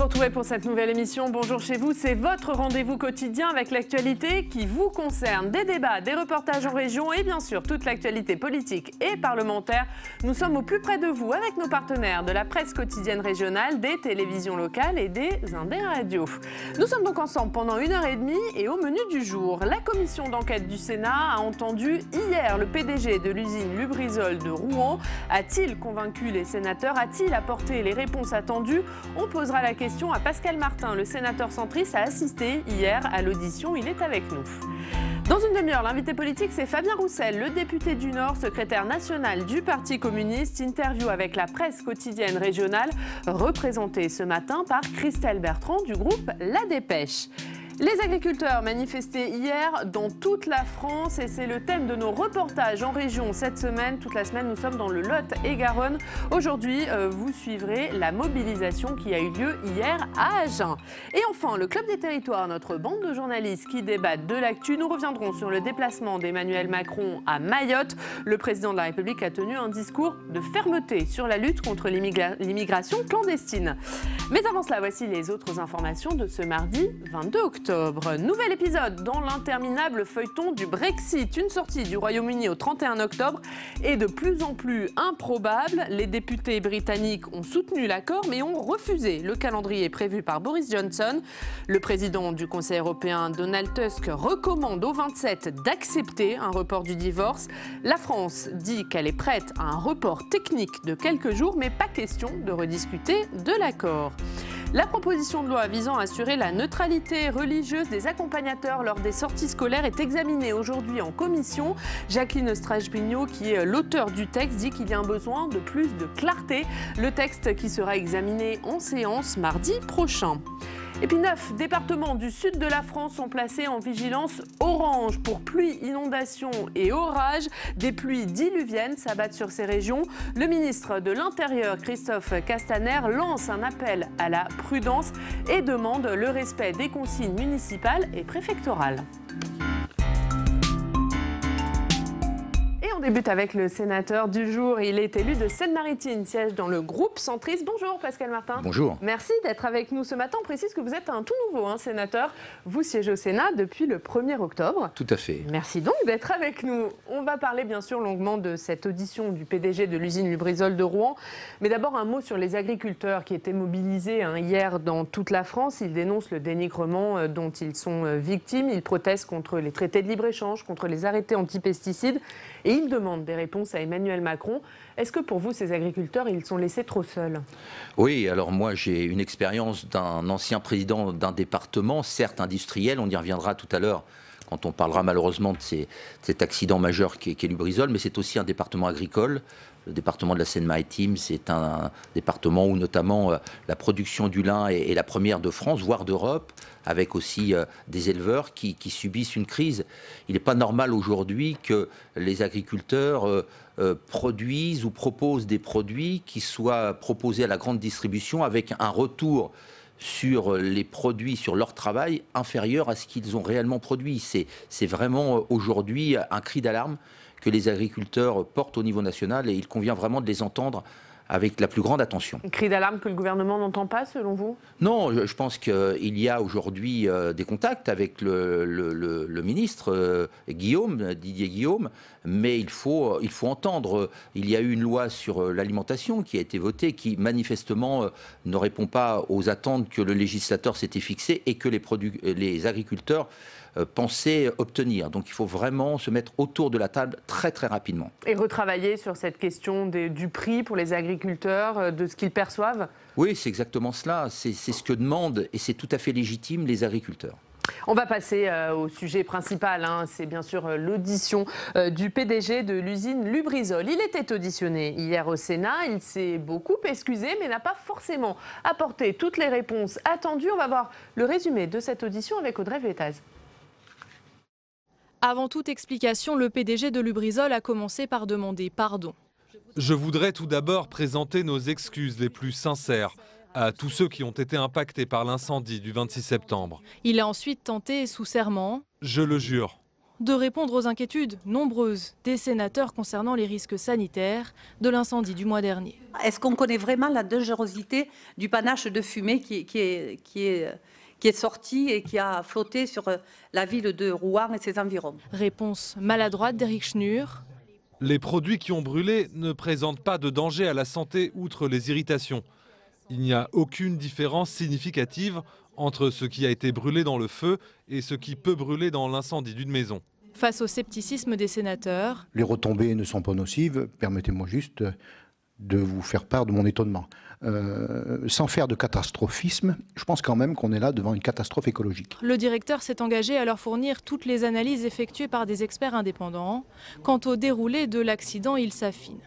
retrouver pour cette nouvelle émission. Bonjour chez vous, c'est votre rendez-vous quotidien avec l'actualité qui vous concerne. Des débats, des reportages en région et bien sûr toute l'actualité politique et parlementaire. Nous sommes au plus près de vous avec nos partenaires de la presse quotidienne régionale, des télévisions locales et des Indes Radio. Nous sommes donc ensemble pendant 1h30 et au menu du jour, la commission d'enquête du Sénat a entendu hier le PDG de l'usine Lubrizol de Rouen. A-t-il convaincu les sénateurs? A-t-il apporté les réponses attendues? On posera la question à Pascal Martin, le sénateur centriste, a assisté hier à l'audition. Il est avec nous. Dans une demi-heure, l'invité politique, c'est Fabien Roussel, le député du Nord, secrétaire national du Parti communiste. Interview avec la presse quotidienne régionale, représentée ce matin par Christelle Bertrand du groupe La Dépêche. Les agriculteurs manifestaient hier dans toute la France et c'est le thème de nos reportages en région cette semaine. Toute la semaine, nous sommes dans le Lot et Garonne. Aujourd'hui, vous suivrez la mobilisation qui a eu lieu hier à Agen. Et enfin, le Club des Territoires, notre bande de journalistes qui débattent de l'actu. Nous reviendrons sur le déplacement d'Emmanuel Macron à Mayotte. Le président de la République a tenu un discours de fermeté sur la lutte contre l'immigration clandestine. Mais avant cela, voici les autres informations de ce mardi 22 octobre. Nouvel épisode dans l'interminable feuilleton du Brexit. Une sortie du Royaume-Uni au 31 octobre est de plus en plus improbable. Les députés britanniques ont soutenu l'accord mais ont refusé le calendrier prévu par Boris Johnson. Le président du Conseil européen, Donald Tusk, recommande aux 27 d'accepter un report du divorce. La France dit qu'elle est prête à un report technique de quelques jours, mais pas question de rediscuter de l'accord. La proposition de loi visant à assurer la neutralité religieuse des accompagnateurs lors des sorties scolaires est examinée aujourd'hui en commission. Jacqueline Strach-Bignot, qui est l'auteur du texte, dit qu'il y a un besoin de plus de clarté. Le texte qui sera examiné en séance mardi prochain. Et puis 9 départements du sud de la France sont placés en vigilance orange pour pluie, inondations et orages. Des pluies diluviennes s'abattent sur ces régions. Le ministre de l'Intérieur, Christophe Castaner, lance un appel à la prudence et demande le respect des consignes municipales et préfectorales. On débute avec le sénateur du jour. Il est élu de Seine-Maritime, siège dans le groupe centriste. Bonjour Pascal Martin. Bonjour. Merci d'être avec nous ce matin. On précise que vous êtes un tout nouveau sénateur. Vous siégez au Sénat depuis le 1er octobre. Tout à fait. Merci donc d'être avec nous. On va parler bien sûr longuement de cette audition du PDG de l'usine Lubrizol de Rouen. Mais d'abord un mot sur les agriculteurs qui étaient mobilisés hier dans toute la France. Ils dénoncent le dénigrement dont ils sont victimes. Ils protestent contre les traités de libre-échange, contre les arrêtés anti-pesticides. Et ils demandent des réponses à Emmanuel Macron. Est-ce que pour vous, ces agriculteurs, ils sont laissés trop seuls? Oui, alors moi j'ai une expérience d'un ancien président d'un département, certes industriel, on y reviendra tout à l'heure quand on parlera malheureusement de cet accident majeur qu'est Lubrizol, mais c'est aussi un département agricole. Le département de la Seine-Maritime, c'est un département où notamment la production du lin est la première de France, voire d'Europe, avec aussi des éleveurs qui subissent une crise. Il n'est pas normal aujourd'hui que les agriculteurs produisent ou proposent des produits qui soient proposés à la grande distribution avec un retour sur les produits, sur leur travail, inférieur à ce qu'ils ont réellement produit. C'est vraiment aujourd'hui un cri d'alarme que les agriculteurs portent au niveau national et il convient vraiment de les entendre avec la plus grande attention. Un cri d'alarme que le gouvernement n'entend pas, selon vous? Non, je pense qu'il y a aujourd'hui des contacts avec le ministre Didier Guillaume, mais il faut entendre. Il y a eu une loi sur l'alimentation qui a été votée, qui manifestement ne répond pas aux attentes que le législateur s'était fixées et que les agriculteurs pensaient obtenir. Donc il faut vraiment se mettre autour de la table très très rapidement. Et retravailler sur cette question du prix pour les agriculteurs, de ce qu'ils perçoivent? Oui, c'est exactement cela. C'est ce que demandent, et c'est tout à fait légitime, les agriculteurs. On va passer au sujet principal, c'est bien sûr l'audition du PDG de l'usine Lubrizol. Il était auditionné hier au Sénat, il s'est beaucoup excusé mais n'a pas forcément apporté toutes les réponses attendues. On va voir le résumé de cette audition avec Audrey Vétaz. Avant toute explication, le PDG de Lubrizol a commencé par demander pardon. Je voudrais tout d'abord présenter nos excuses les plus sincères à tous ceux qui ont été impactés par l'incendie du 26 septembre. Il a ensuite tenté sous serment. Je le jure. de répondre aux inquiétudes nombreuses des sénateurs concernant les risques sanitaires de l'incendie du mois dernier. Est-ce qu'on connaît vraiment la dangerosité du panache de fumée qui est sorti et qui a flotté sur la ville de Rouen et ses environs? Réponse maladroite d'Éric Schnur. Les produits qui ont brûlé ne présentent pas de danger à la santé outre les irritations. Il n'y a aucune différence significative entre ce qui a été brûlé dans le feu et ce qui peut brûler dans l'incendie d'une maison. Face au scepticisme des sénateurs, les retombées ne sont pas nocives. Permettez-moi juste de vous faire part de mon étonnement. Sans faire de catastrophisme, je pense quand même qu'on est là devant une catastrophe écologique. le directeur s'est engagé à leur fournir toutes les analyses effectuées par des experts indépendants. Quant au déroulé de l'accident, il s'affine.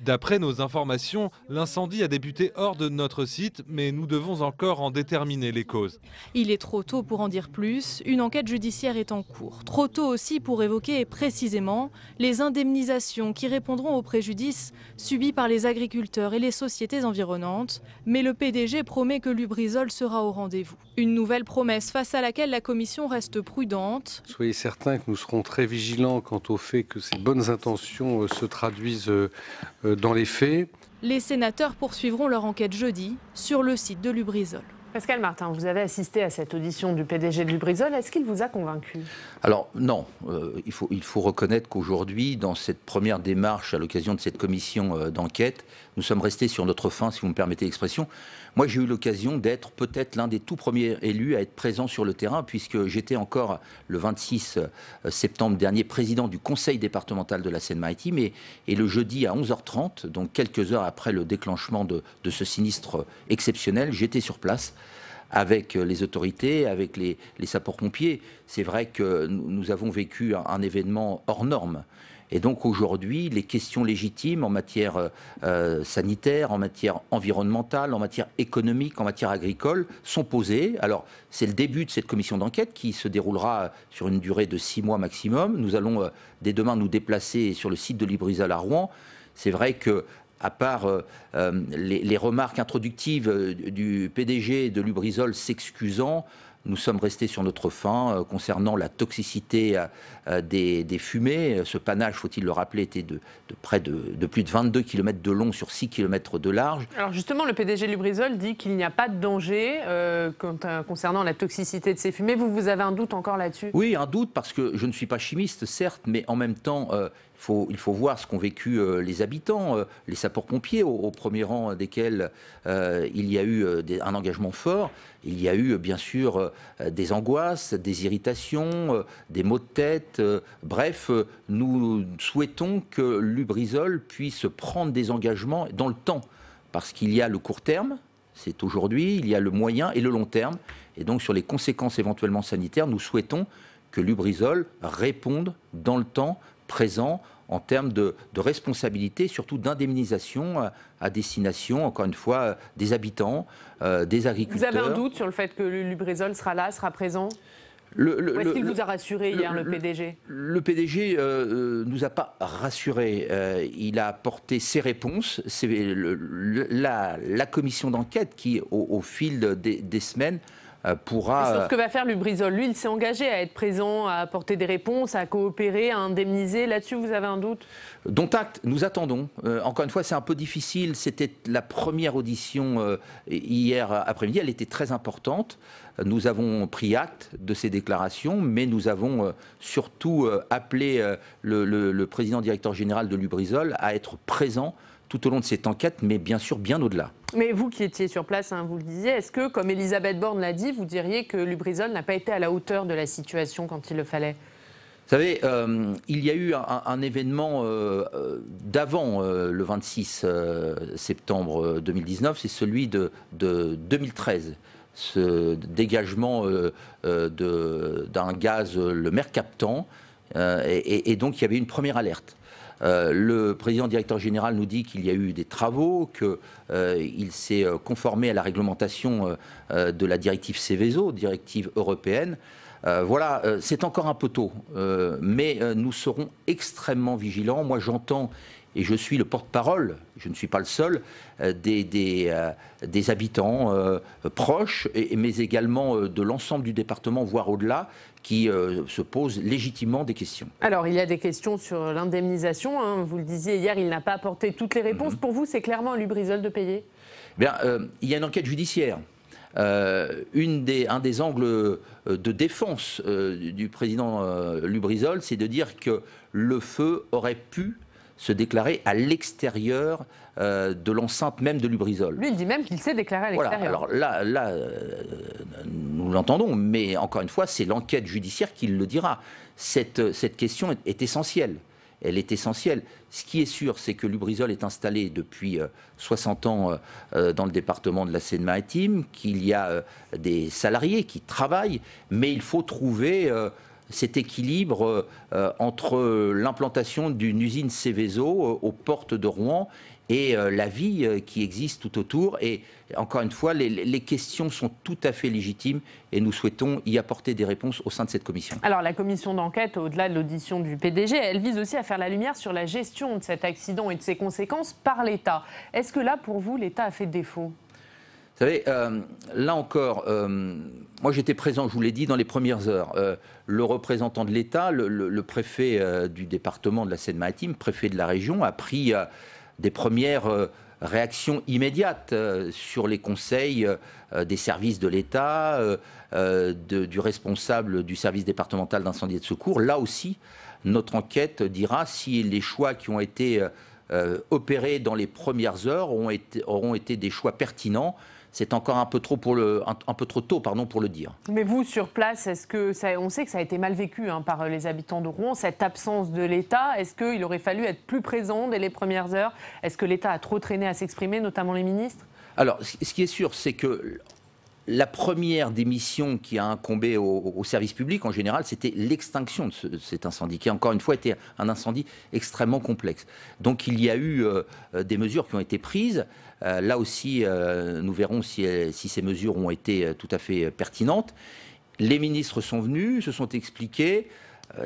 D'après nos informations, l'incendie a débuté hors de notre site, mais nous devons encore en déterminer les causes. Il est trop tôt pour en dire plus. Une enquête judiciaire est en cours. Trop tôt aussi pour évoquer précisément les indemnisations qui répondront aux préjudices subis par les agriculteurs et les sociétés environnantes. Mais le PDG promet que Lubrizol sera au rendez-vous. Une nouvelle promesse face à laquelle la Commission reste prudente. Soyez certains que nous serons très vigilants quant au fait que ces bonnes intentions se traduisent dans les faits. Les sénateurs poursuivront leur enquête jeudi sur le site de Lubrizol. Pascal Martin, vous avez assisté à cette audition du PDG de Lubrizol. Est-ce qu'il vous a convaincu? Alors non, il faut reconnaître qu'aujourd'hui, dans cette première démarche, à l'occasion de cette commission d'enquête, nous sommes restés sur notre faim, si vous me permettez l'expression. Moi, j'ai eu l'occasion d'être peut-être l'un des tout premiers élus à être présent sur le terrain, puisque j'étais encore le 26 septembre dernier président du conseil départemental de la Seine-Maritime, et le jeudi à 11h30, donc quelques heures après le déclenchement de ce sinistre exceptionnel, j'étais sur place avec les autorités, avec les sapeurs-pompiers. C'est vrai que nous avons vécu un événement hors norme. Et donc aujourd'hui, les questions légitimes en matière sanitaire, en matière environnementale, en matière économique, en matière agricole sont posées. Alors c'est le début de cette commission d'enquête qui se déroulera sur une durée de 6 mois maximum. Nous allons dès demain nous déplacer sur le site de Lubrizol à Rouen. C'est vrai que à part les remarques introductives du PDG de Lubrizol s'excusant, nous sommes restés sur notre faim concernant la toxicité des fumées. Ce panache, faut-il le rappeler, était de plus de 22 km de long sur 6 km de large. Alors justement, le PDG de Lubrizol dit qu'il n'y a pas de danger concernant la toxicité de ces fumées. Vous avez un doute encore là-dessus? Oui, un doute, parce que je ne suis pas chimiste, certes, mais en même temps, il faut voir ce qu'ont vécu les habitants, les sapeurs-pompiers, au premier rang desquels il y a eu un engagement fort. Il y a eu, bien sûr, des angoisses, des irritations, des maux de tête. Bref, nous souhaitons que Lubrizol puisse prendre des engagements dans le temps, parce qu'il y a le court terme, c'est aujourd'hui, il y a le moyen et le long terme. Et donc, sur les conséquences éventuellement sanitaires, nous souhaitons que Lubrizol réponde dans le temps présent en termes de responsabilité, surtout d'indemnisation à destination, encore une fois, des habitants, des agriculteurs. Vous avez un doute sur le fait que Lubrizol sera là, sera présent? Ou est-ce qu'il vous a rassuré hier, le PDG? Le PDG nous a pas rassurés. Il a apporté ses réponses. C'est la commission d'enquête qui, au fil des semaines, pourra... C'est ce que va faire Lubrizol. Lui, il s'est engagé à être présent, à apporter des réponses, à coopérer, à indemniser. Là-dessus, vous avez un doute? Dont acte, nous attendons. Encore une fois, c'est un peu difficile. C'était la première audition hier après-midi. Elle était très importante. Nous avons pris acte de ces déclarations, mais nous avons surtout appelé le président directeur général de Lubrizol à être présent tout au long de cette enquête, mais bien sûr bien au-delà. Mais vous qui étiez sur place, vous le disiez, est-ce que, comme Elisabeth Borne l'a dit, vous diriez que Lubrizol n'a pas été à la hauteur de la situation quand il le fallait? Vous savez, il y a eu un événement d'avant le 26 septembre 2019, c'est celui de 2013. Ce dégagement d'un gaz, le mercaptan, et donc il y avait une première alerte. Le président directeur général nous dit qu'il y a eu des travaux, qu'il s'est conformé à la réglementation de la directive Seveso, directive européenne. Voilà, c'est encore un peu tôt, mais nous serons extrêmement vigilants. Moi, j'entends, et je suis le porte-parole, je ne suis pas le seul, des habitants proches, mais également de l'ensemble du département, voire au-delà, qui se posent légitimement des questions. Alors, il y a des questions sur l'indemnisation. Hein. Vous le disiez hier, il n'a pas apporté toutes les réponses. Pour vous, c'est clairement à Lubrizol de payer ? Bien, il y a une enquête judiciaire. Un des angles de défense du président Lubrizol, c'est de dire que le feu aurait pu se déclarer à l'extérieur de l'enceinte même de Lubrizol. Lui, il dit même qu'il s'est déclaré à l'extérieur. Voilà, alors là nous l'entendons, mais encore une fois, c'est l'enquête judiciaire qui le dira. Cette question est essentielle. Elle est essentielle. Ce qui est sûr, c'est que Lubrizol est installé depuis 60 ans dans le département de la Seine-Maritime, qu'il y a des salariés qui travaillent, mais il faut trouver cet équilibre entre l'implantation d'une usine Seveso aux portes de Rouen et la vie qui existe tout autour. Et encore une fois, les questions sont tout à fait légitimes et nous souhaitons y apporter des réponses au sein de cette commission. Alors la commission d'enquête, au-delà de l'audition du PDG, elle vise aussi à faire la lumière sur la gestion de cet accident et de ses conséquences par l'État. Est-ce que là, pour vous, l'État a fait défaut ? Vous savez, là encore, moi j'étais présent, je vous l'ai dit, dans les premières heures. Le représentant de l'État, le préfet du département de la Seine-Maritime, préfet de la région, a pris des premières réactions immédiates sur les conseils des services de l'État, du responsable du service départemental d'incendie et de secours. Là aussi, notre enquête dira si les choix qui ont été opérés dans les premières heures auront été des choix pertinents. C'est encore un peu trop tôt pour le dire. Mais vous, sur place, on sait que ça a été mal vécu par les habitants de Rouen, cette absence de l'État. Est-ce qu'il aurait fallu être plus présent dès les premières heures ? Est-ce que l'État a trop traîné à s'exprimer, notamment les ministres ? Alors, ce qui est sûr, c'est que la première des missions qui a incombé au service public, en général, c'était l'extinction de cet incendie, qui, encore une fois, était un incendie extrêmement complexe. Donc, il y a eu des mesures qui ont été prises. Là aussi, nous verrons si ces mesures ont été tout à fait pertinentes. Les ministres sont venus, se sont expliqués.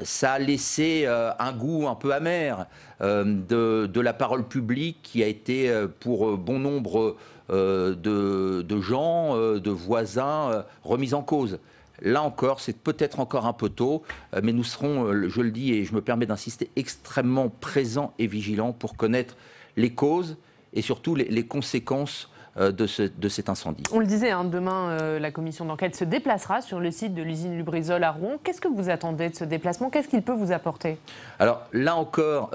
Ça a laissé un goût un peu amer de la parole publique qui a été, pour bon nombre de gens, de voisins, remise en cause. Là encore, c'est peut-être encore un peu tôt, mais nous serons, je le dis et je me permets d'insister, extrêmement présents et vigilants pour connaître les causes et surtout les conséquences de cet incendie. On le disait, demain, la commission d'enquête se déplacera sur le site de l'usine Lubrizol à Rouen. Qu'est-ce que vous attendez de ce déplacement ? Qu'est-ce qu'il peut vous apporter ? Alors là encore,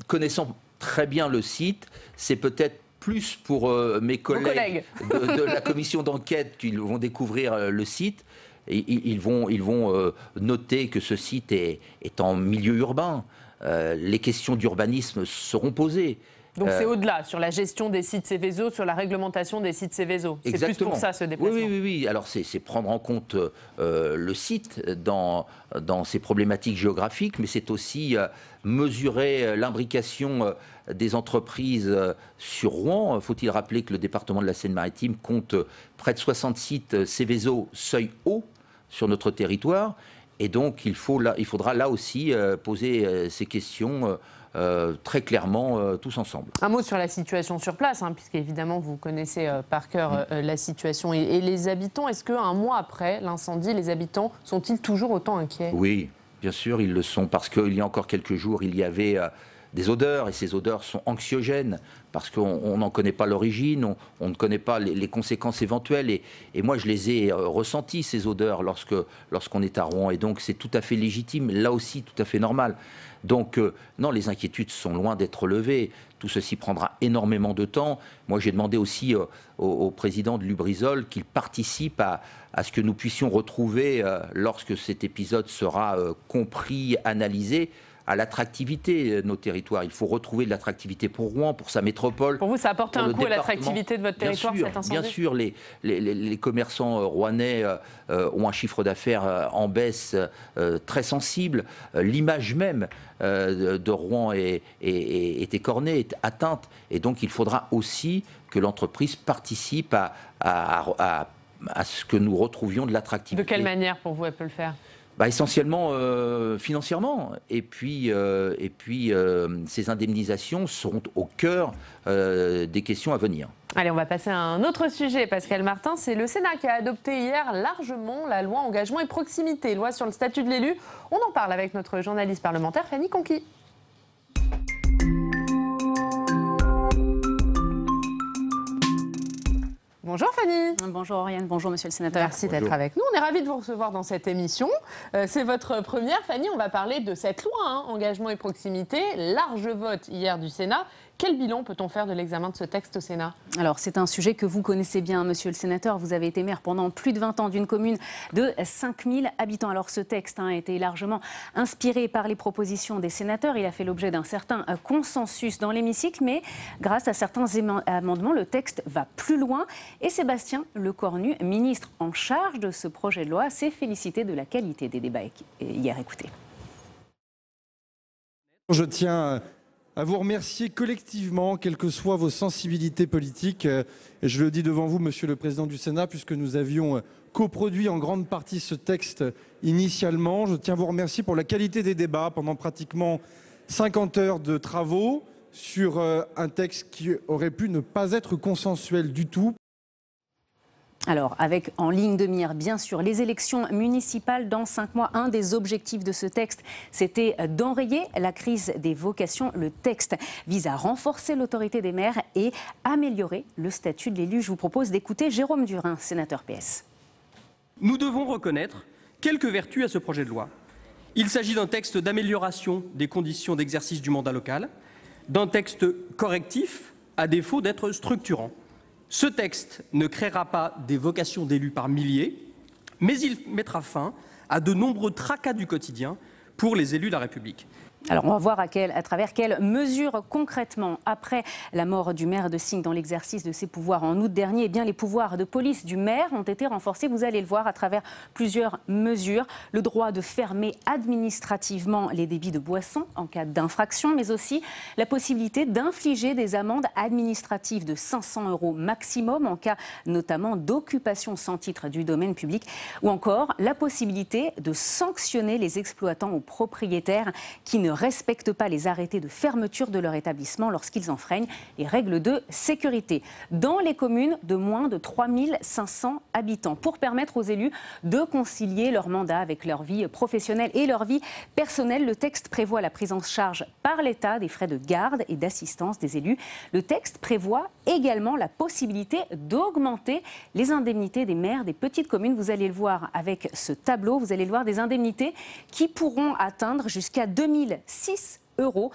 connaissant très bien le site, c'est peut-être plus pour mes collègues de la commission d'enquête qui vont découvrir le site. Et ils vont noter que ce site est en milieu urbain. Les questions d'urbanisme seront posées. Donc c'est au-delà, sur la gestion des sites Seveso, sur la réglementation des sites Seveso. C'est plus pour ça ce déplacement. Oui. Alors c'est prendre en compte le site dans ses problématiques géographiques, mais c'est aussi mesurer l'imbrication des entreprises sur Rouen. Faut-il rappeler que le département de la Seine-Maritime compte près de 60 sites Seveso seuil haut sur notre territoire. Et donc il faudra là aussi poser ces questions très clairement tous ensemble. Un mot sur la situation sur place, puisqu'évidemment vous connaissez par cœur la situation et les habitants. Est-ce qu'un mois après l'incendie, les habitants sont-ils toujours autant inquiets ? Oui, bien sûr, ils le sont, parce qu'il y a encore quelques jours, il y avait des odeurs, et ces odeurs sont anxiogènes, parce qu'on n'en connaît pas l'origine, on ne connaît pas les conséquences éventuelles, et moi je les ai ressenties, ces odeurs, lorsqu'on est à Rouen, et donc c'est tout à fait légitime, là aussi tout à fait normal. Donc non, les inquiétudes sont loin d'être levées, tout ceci prendra énormément de temps. Moi j'ai demandé aussi au président de Lubrizol qu'il participe à ce que nous puissions retrouver, lorsque cet épisode sera compris, analysé, à l'attractivité de nos territoires. Il faut retrouver de l'attractivité pour Rouen, pour sa métropole. Pour vous, ça apporte un coup à l'attractivité de votre territoire, cet incendie ? Bien sûr, les commerçants rouennais ont un chiffre d'affaires en baisse très sensible. L'image même de Rouen est écornée, est atteinte. Et donc, il faudra aussi que l'entreprise participe à ce que nous retrouvions de l'attractivité. De quelle manière, pour vous, elle peut le faire ? Essentiellement financièrement. Et puis ces indemnisations seront au cœur des questions à venir. Allez, on va passer à un autre sujet, Pascal Martin. C'est le Sénat qui a adopté hier largement la loi engagement et proximité, loi sur le statut de l'élu. On en parle avec notre journaliste parlementaire Fanny Conqui. Bonjour Fanny. Bonjour Oriane, bonjour Monsieur le Sénateur. Merci d'être avec nous. On est ravis de vous recevoir dans cette émission. C'est votre première, Fanny. On va parler de cette loi, engagement et proximité. Large vote hier du Sénat. Quel bilan peut-on faire de l'examen de ce texte au Sénat? Alors, c'est un sujet que vous connaissez bien, Monsieur le Sénateur. Vous avez été maire pendant plus de 20 ans d'une commune de 5000 habitants. Alors, ce texte a été largement inspiré par les propositions des sénateurs. Il a fait l'objet d'un certain consensus dans l'hémicycle, mais grâce à certains amendements, le texte va plus loin. Et Sébastien Lecornu, ministre en charge de ce projet de loi, s'est félicité de la qualité des débats hier. Écoutez. Je tiens à vous remercier collectivement, quelles que soient vos sensibilités politiques. Et je le dis devant vous, Monsieur le Président du Sénat, puisque nous avions coproduit en grande partie ce texte initialement. Je tiens à vous remercier pour la qualité des débats pendant pratiquement 50 heures de travaux sur un texte qui aurait pu ne pas être consensuel du tout. Alors, avec en ligne de mire, bien sûr, les élections municipales dans 5 mois. Un des objectifs de ce texte, c'était d'enrayer la crise des vocations. Le texte vise à renforcer l'autorité des maires et améliorer le statut de l'élu. Je vous propose d'écouter Jérôme Durin, sénateur PS. Nous devons reconnaître quelques vertus à ce projet de loi. Il s'agit d'un texte d'amélioration des conditions d'exercice du mandat local, d'un texte correctif, à défaut d'être structurant. Ce texte ne créera pas des vocations d'élus par milliers, mais il mettra fin à de nombreux tracas du quotidien pour les élus de la République. Alors, on va voir à travers quelles mesures concrètement, après la mort du maire de Signes dans l'exercice de ses pouvoirs en août dernier, eh bien, les pouvoirs de police du maire ont été renforcés. Vous allez le voir à travers plusieurs mesures. Le droit de fermer administrativement les débits de boissons en cas d'infraction, mais aussi la possibilité d'infliger des amendes administratives de 500 € maximum en cas notamment d'occupation sans titre du domaine public, ou encore la possibilité de sanctionner les exploitants ou propriétaires qui ne respectent pas les arrêtés de fermeture de leur établissement lorsqu'ils enfreignent les règles de sécurité dans les communes de moins de 3500 habitants, pour permettre aux élus de concilier leur mandat avec leur vie professionnelle et leur vie personnelle. Le texte prévoit la prise en charge par l'État des frais de garde et d'assistance des élus. Le texte prévoit également la possibilité d'augmenter les indemnités des maires des petites communes. Vous allez le voir avec ce tableau, vous allez le voir, des indemnités qui pourront atteindre jusqu'à 2006 €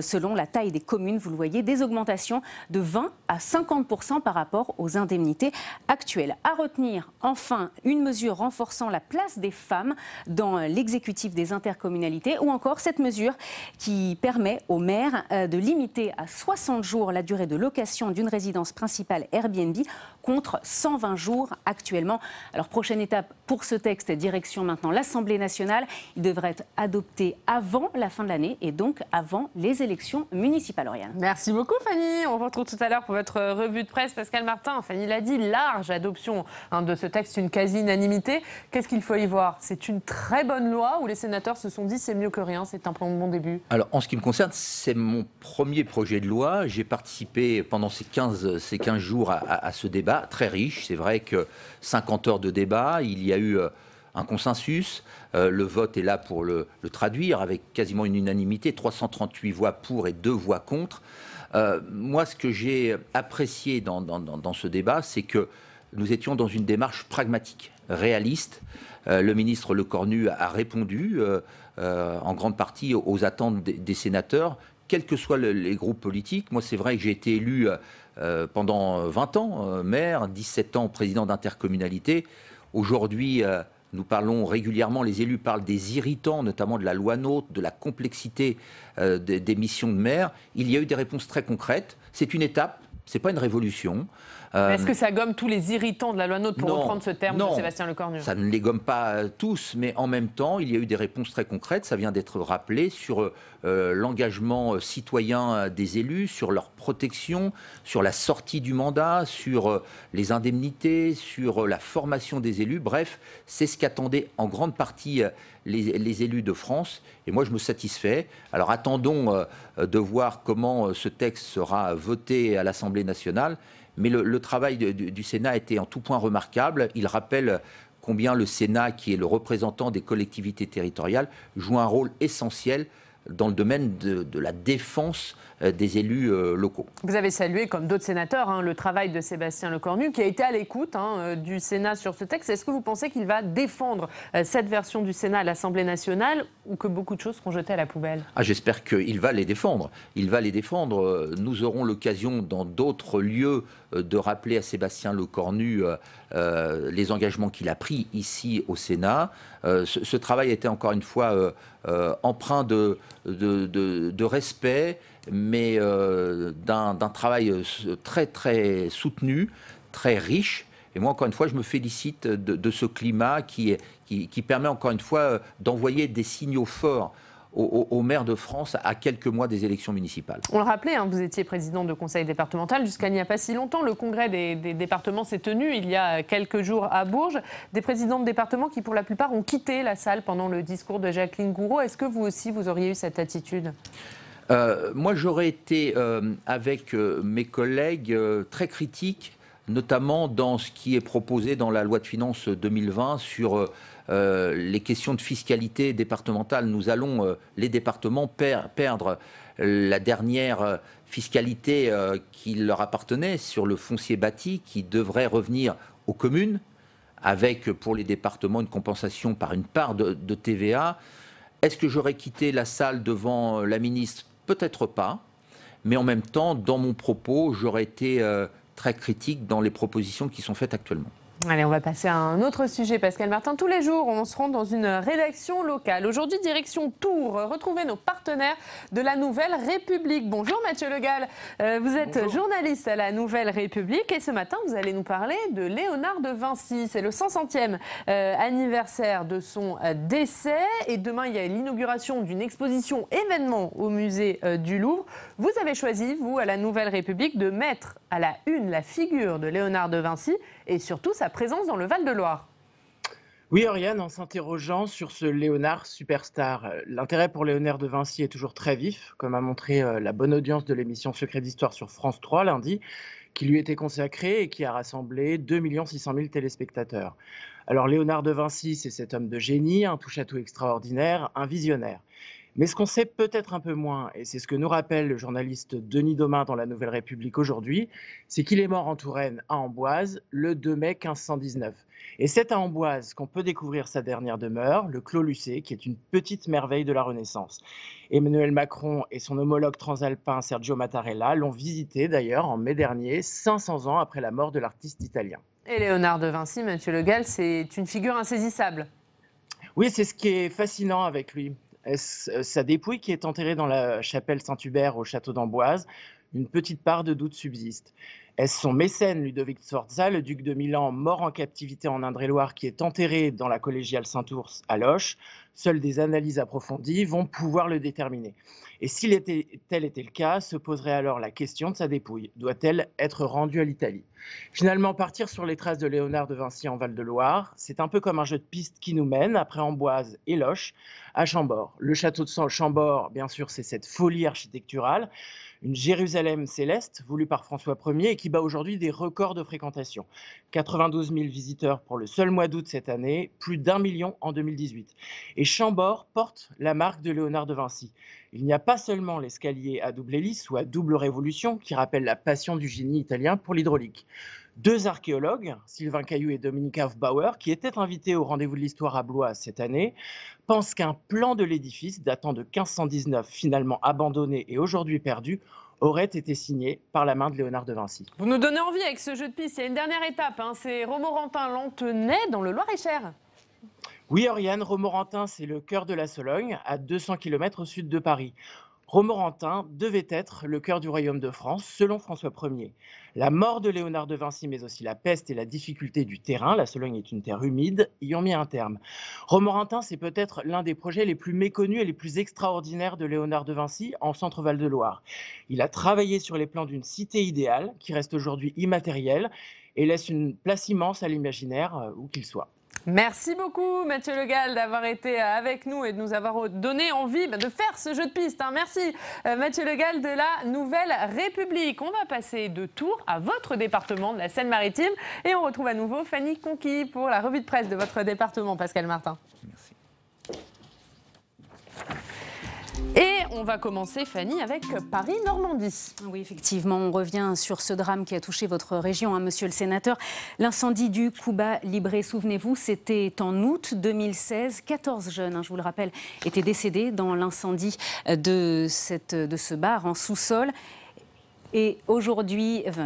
selon la taille des communes. Vous le voyez, des augmentations de 20 à 50% par rapport aux indemnités actuelles. À retenir, enfin, une mesure renforçant la place des femmes dans l'exécutif des intercommunalités, ou encore cette mesure qui permet aux maires de limiter à 60 jours la durée de location d'une résidence principale Airbnb contre 120 jours actuellement. Alors, prochaine étape pour ce texte, direction maintenant l'Assemblée nationale. Il devrait être adopté avant la fin de l'année et donc avant les élections municipales, Oriane. Merci beaucoup Fanny. On vous retrouve tout à l'heure pour votre revue de presse. Pascal Martin, Fanny l'a dit, large adoption de ce texte, une quasi-unanimité. Qu'est-ce qu'il faut y voir? C'est une très bonne loi où les sénateurs se sont dit c'est mieux que rien, c'est un bon début. Alors en ce qui me concerne, c'est mon premier projet de loi. J'ai participé pendant ces 15 jours à ce débat très riche. C'est vrai que 50 heures de débat, il y a eu un consensus. Le vote est là pour le traduire avec quasiment une unanimité, 338 voix pour et 2 voix contre. Moi, ce que j'ai apprécié dans ce débat, c'est que nous étions dans une démarche pragmatique, réaliste. Le ministre Lecornu a répondu en grande partie aux attentes des sénateurs, quels que soient les groupes politiques. Moi, c'est vrai que j'ai été élu pendant 20 ans, maire, 17 ans président d'intercommunalité. Aujourd'hui, nous parlons régulièrement, les élus parlent des irritants, notamment de la loi NOTRe, de la complexité des missions de maire. Il y a eu des réponses très concrètes. C'est une étape, ce n'est pas une révolution. Est-ce que ça gomme tous les irritants de la loi NOTRe, pour reprendre ce terme de Sébastien Lecornu? Ça ne les gomme pas tous, mais en même temps, il y a eu des réponses très concrètes, ça vient d'être rappelé, sur l'engagement citoyen des élus, sur leur protection, sur la sortie du mandat, sur les indemnités, sur la formation des élus. Bref, c'est ce qu'attendaient en grande partie les élus de France. Et moi, je me satisfais. Alors attendons de voir comment ce texte sera voté à l'Assemblée nationale. Mais le travail du Sénat a été en tout point remarquable. Il rappelle combien le Sénat, qui est le représentant des collectivités territoriales, joue un rôle essentiel dans le domaine de la défense des élus locaux. Vous avez salué, comme d'autres sénateurs, le travail de Sébastien Lecornu, qui a été à l'écoute du Sénat sur ce texte. Est-ce que vous pensez qu'il va défendre cette version du Sénat à l'Assemblée nationale, ou que beaucoup de choses seront jetées à la poubelle? J'espère qu'il va les défendre. Il va les défendre. Nous aurons l'occasion, dans d'autres lieux, de rappeler à Sébastien Lecornu les engagements qu'il a pris ici au Sénat. Ce travail a été encore une fois empreint de respect, mais d'un travail très très soutenu, très riche. Et moi, encore une fois, je me félicite de ce climat qui permet encore une fois d'envoyer des signaux forts aux maires de France à quelques mois des élections municipales. On le rappelait, vous étiez président de conseil départemental jusqu'à il n'y a pas si longtemps. Le congrès des départements s'est tenu il y a quelques jours à Bourges. Des présidents de départements qui, pour la plupart, ont quitté la salle pendant le discours de Jacqueline Gourault. Est-ce que vous aussi, vous auriez eu cette attitude? Moi, j'aurais été, avec mes collègues, très critique, notamment dans ce qui est proposé dans la loi de finances 2020 sur les questions de fiscalité départementale. Nous allons, les départements, perdre la dernière fiscalité qui leur appartenait sur le foncier bâti, qui devrait revenir aux communes, avec pour les départements une compensation par une part de TVA. Est-ce que j'aurais quitté la salle devant la ministre? Peut-être pas, mais en même temps, dans mon propos, j'aurais été très critique dans les propositions qui sont faites actuellement. Allez, on va passer à un autre sujet, Pascal Martin. Tous les jours, on se rend dans une rédaction locale. Aujourd'hui, direction Tours. Retrouvez nos partenaires de la Nouvelle République. Bonjour Mathieu Le Gall. Vous êtes journaliste à la Nouvelle République et ce matin, vous allez nous parler de Léonard de Vinci. C'est le 500e anniversaire de son décès. Et demain, il y a l'inauguration d'une exposition événement au musée du Louvre. Vous avez choisi, vous, à la Nouvelle République, de mettre à la une la figure de Léonard de Vinci et surtout sa présence dans le Val-de-Loire. Oui, Oriane, en s'interrogeant sur ce Léonard superstar. L'intérêt pour Léonard de Vinci est toujours très vif, comme a montré la bonne audience de l'émission Secret d'Histoire sur France 3 lundi, qui lui était consacrée et qui a rassemblé 2 600 000 téléspectateurs. Alors Léonard de Vinci, c'est cet homme de génie, un touche-à-tout extraordinaire, un visionnaire. Mais ce qu'on sait peut-être un peu moins, et c'est ce que nous rappelle le journaliste Denis Domain dans la Nouvelle République aujourd'hui, c'est qu'il est mort en Touraine, à Amboise, le 2 mai 1519. Et c'est à Amboise qu'on peut découvrir sa dernière demeure, le Clos Lucé, qui est une petite merveille de la Renaissance. Emmanuel Macron et son homologue transalpin Sergio Mattarella l'ont visité d'ailleurs en mai dernier, 500 ans après la mort de l'artiste italien. Et Léonard de Vinci, Mathieu Le Gall, c'est une figure insaisissable. Oui, c'est ce qui est fascinant avec lui. Sa dépouille, qui est enterrée dans la chapelle Saint-Hubert au château d'Amboise, une petite part de doute subsiste. Est-ce son mécène Ludovic Sforza, le duc de Milan, mort en captivité en Indre-et-Loire, qui est enterré dans la collégiale Saint-Ours à Loches? Seules des analyses approfondies vont pouvoir le déterminer. Et si tel était le cas, se poserait alors la question de sa dépouille. Doit-elle être rendue à l'Italie? Finalement, partir sur les traces de Léonard de Vinci en Val-de-Loire, c'est un peu comme un jeu de piste qui nous mène, après Amboise et Loches, à Chambord. Le château de Chambord, bien sûr, c'est cette folie architecturale, une Jérusalem céleste voulue par François Ier et qui bat aujourd'hui des records de fréquentation. 92 000 visiteurs pour le seul mois d'août cette année, plus d'1 million en 2018. Et Chambord porte la marque de Léonard de Vinci. Il n'y a pas seulement l'escalier à double hélice ou à double révolution qui rappelle la passion du génie italien pour l'hydraulique. Deux archéologues, Sylvain Caillou et Dominique Hofbauer, qui étaient invités au rendez-vous de l'histoire à Blois cette année, pensent qu'un plan de l'édifice datant de 1519, finalement abandonné et aujourd'hui perdu, aurait été signé par la main de Léonard de Vinci. Vous nous donnez envie avec ce jeu de piste. Il y a une dernière étape, c'est Romorantin-Lanthenay dans le Loir-et-Cher. Oui, Oriane, Romorantin, c'est le cœur de la Sologne, à 200 km au sud de Paris. Romorantin devait être le cœur du royaume de France, selon François Ier. La mort de Léonard de Vinci, mais aussi la peste et la difficulté du terrain, la Sologne est une terre humide, y ont mis un terme. Romorantin, c'est peut-être l'un des projets les plus méconnus et les plus extraordinaires de Léonard de Vinci en Centre-Val de Loire. Il a travaillé sur les plans d'une cité idéale, qui reste aujourd'hui immatérielle, et laisse une place immense à l'imaginaire, où qu'il soit. Merci beaucoup Mathieu Le Gall d'avoir été avec nous et de nous avoir donné envie de faire ce jeu de piste. Merci Mathieu Le Gall de la Nouvelle République. On va passer de Tours à votre département de la Seine-Maritime et on retrouve à nouveau Fanny Conquis pour la revue de presse de votre département, Pascal Martin. Merci. Et on va commencer, Fanny, avec Paris-Normandie. Oui, effectivement, on revient sur ce drame qui a touché votre région, monsieur le sénateur. L'incendie du Cuba Libre, souvenez-vous, c'était en août 2016. 14 jeunes, je vous le rappelle, étaient décédés dans l'incendie de ce bar en sous-sol. Et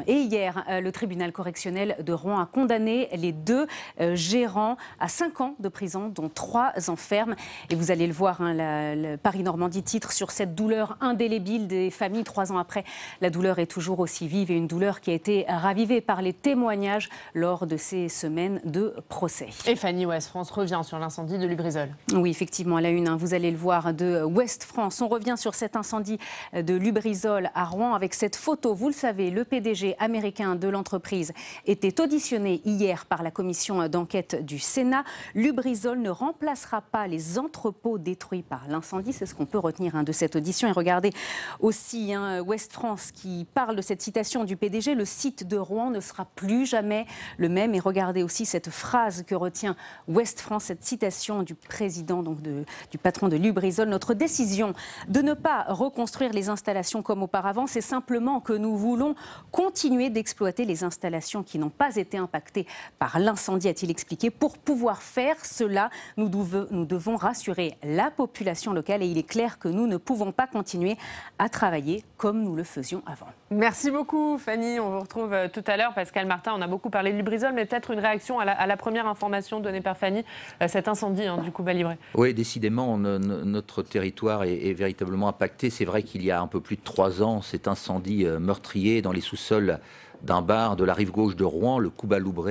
hier, le tribunal correctionnel de Rouen a condamné les 2 gérants à 5 ans de prison, dont 3 ans ferme. Et vous allez le voir, le Paris-Normandie titre sur cette douleur indélébile des familles 3 ans après. La douleur est toujours aussi vive et une douleur qui a été ravivée par les témoignages lors de ces semaines de procès. Et Fanny, Ouest France revient sur l'incendie de Lubrizol. Oui, effectivement, à la une, vous allez le voir, de Ouest France. On revient sur cet incendie de Lubrizol à Rouen avec cette photo. Vous le savez, le PDG américain de l'entreprise était auditionné hier par la commission d'enquête du Sénat. Lubrizol ne remplacera pas les entrepôts détruits par l'incendie. C'est ce qu'on peut retenir de cette audition. Et regardez aussi Ouest France qui parle de cette citation du PDG. Le site de Rouen ne sera plus jamais le même. Et regardez aussi cette phrase que retient Ouest France, cette citation du président, donc du patron de Lubrizol. Notre décision de ne pas reconstruire les installations comme auparavant, c'est simplement que nous voulons continuer d'exploiter les installations qui n'ont pas été impactées par l'incendie, a-t-il expliqué. Pour pouvoir faire cela, nous devons rassurer la population locale et il est clair que nous ne pouvons pas continuer à travailler comme nous le faisions avant. Merci beaucoup Fanny, on vous retrouve tout à l'heure. Pascal Martin, on a beaucoup parlé de Lubrizol, mais peut-être une réaction à la première information donnée par Fanny, cet incendie du Cuba Libre. Oui, décidément, notre territoire est véritablement impacté. C'est vrai qu'il y a un peu plus de 3 ans, cet incendie meurtrier dans les sous-sols d'un bar de la rive gauche de Rouen, le Cuba Libre,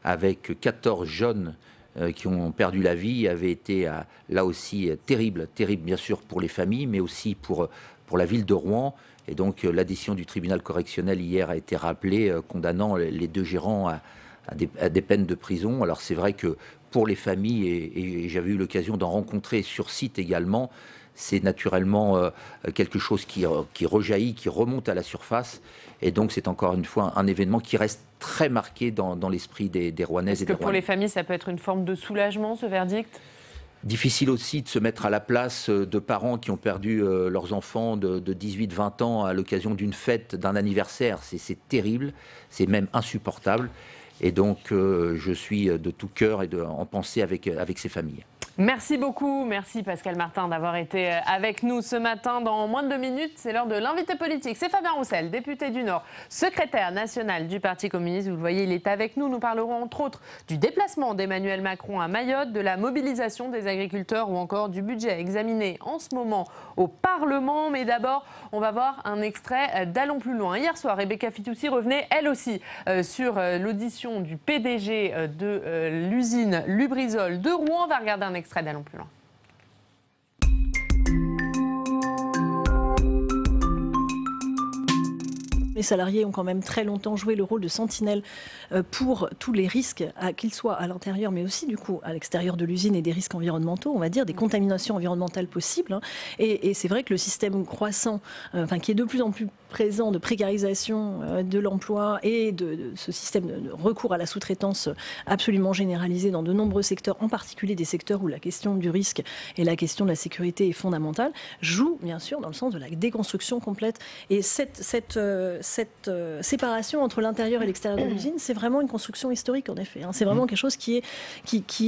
avec 14 jeunes qui ont perdu la vie, avait été là aussi terrible bien sûr pour les familles, mais aussi pour la ville de Rouen. Et donc la décision du tribunal correctionnel hier a été rappelée, condamnant les 2 gérants à des peines de prison. Alors c'est vrai que pour les familles, et j'avais eu l'occasion d'en rencontrer sur site également, c'est naturellement quelque chose qui rejaillit, qui remonte à la surface. Et donc, c'est encore une fois un événement qui reste très marqué dans l'esprit des Rouennaises et des Rouennais. Est-ce que pour les familles, ça peut être une forme de soulagement, ce verdict ? Difficile aussi de se mettre à la place de parents qui ont perdu leurs enfants de 18-20 ans à l'occasion d'une fête, d'un anniversaire. C'est terrible, c'est même insupportable. Et donc, je suis de tout cœur et en pensée avec ces familles. Merci beaucoup, merci Pascal Martin d'avoir été avec nous ce matin. Dans moins de 2 minutes, c'est l'heure de l'invité politique. C'est Fabien Roussel, député du Nord, secrétaire national du Parti communiste. Vous le voyez, il est avec nous. Nous parlerons entre autres du déplacement d'Emmanuel Macron à Mayotte, de la mobilisation des agriculteurs ou encore du budget examiné en ce moment au Parlement. Mais d'abord, on va voir un extrait d'Allons plus loin. Hier soir, Rebecca Fitoussi revenait elle aussi sur l'audition du PDG de l'usine Lubrizol de Rouen. On va regarder un extrait d'Allons plus loin. Les salariés ont quand même très longtemps joué le rôle de sentinelle pour tous les risques, qu'ils soient à l'intérieur, mais aussi du coup à l'extérieur de l'usine et des risques environnementaux, on va dire, des contaminations environnementales possibles. Et c'est vrai que le système croissant, qui est de plus en plus présent de précarisation de l'emploi et de ce système de recours à la sous-traitance absolument généralisé dans de nombreux secteurs, en particulier des secteurs où la question du risque et la question de la sécurité est fondamentale, joue bien sûr dans le sens de la déconstruction complète. Et cette cette séparation entre l'intérieur et l'extérieur de l'usine, c'est vraiment une construction historique, en effet. C'est vraiment quelque chose qui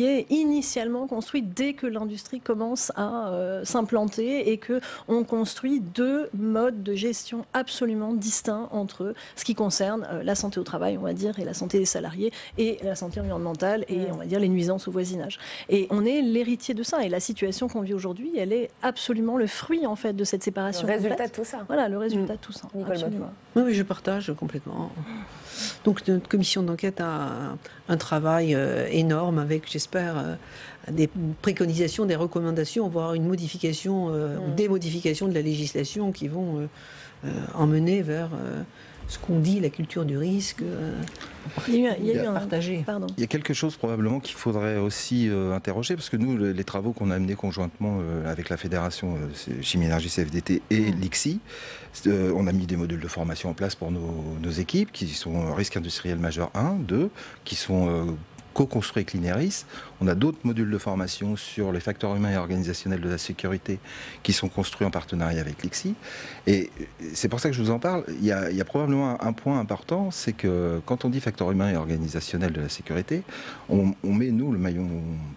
est initialement construit dès que l'industrie commence à s'implanter et qu'on construit deux modes de gestion absolument distincts entre ce qui concerne la santé au travail, on va dire, et la santé des salariés, et la santé environnementale, et on va dire les nuisances au voisinage. Et on est l'héritier de ça. Et la situation qu'on vit aujourd'hui, elle est absolument le fruit, en fait, de cette séparation. Le résultat de tout ça. Voilà, le résultat de tout ça. Absolument. Oui, je partage complètement. Donc notre commission d'enquête a un travail énorme avec, j'espère, des préconisations, des recommandations, voire une modification ou des modifications de la législation qui vont emmener vers ce qu'on dit, la culture du risque, partagée. Il y a quelque chose probablement qu'il faudrait aussi interroger, parce que nous, les travaux qu'on a menés conjointement avec la Fédération Chimie Énergie CFDT et l'ICSI, on a mis des modules de formation en place pour nos équipes, qui sont risque industriel majeur 1, 2, qui sont co-construit avec l'INERIS. On a d'autres modules de formation sur les facteurs humains et organisationnels de la sécurité qui sont construits en partenariat avec l'ICSI. Et c'est pour ça que je vous en parle. Il y a probablement un point important, c'est que quand on dit facteurs humains et organisationnels de la sécurité, on met, nous, le maillon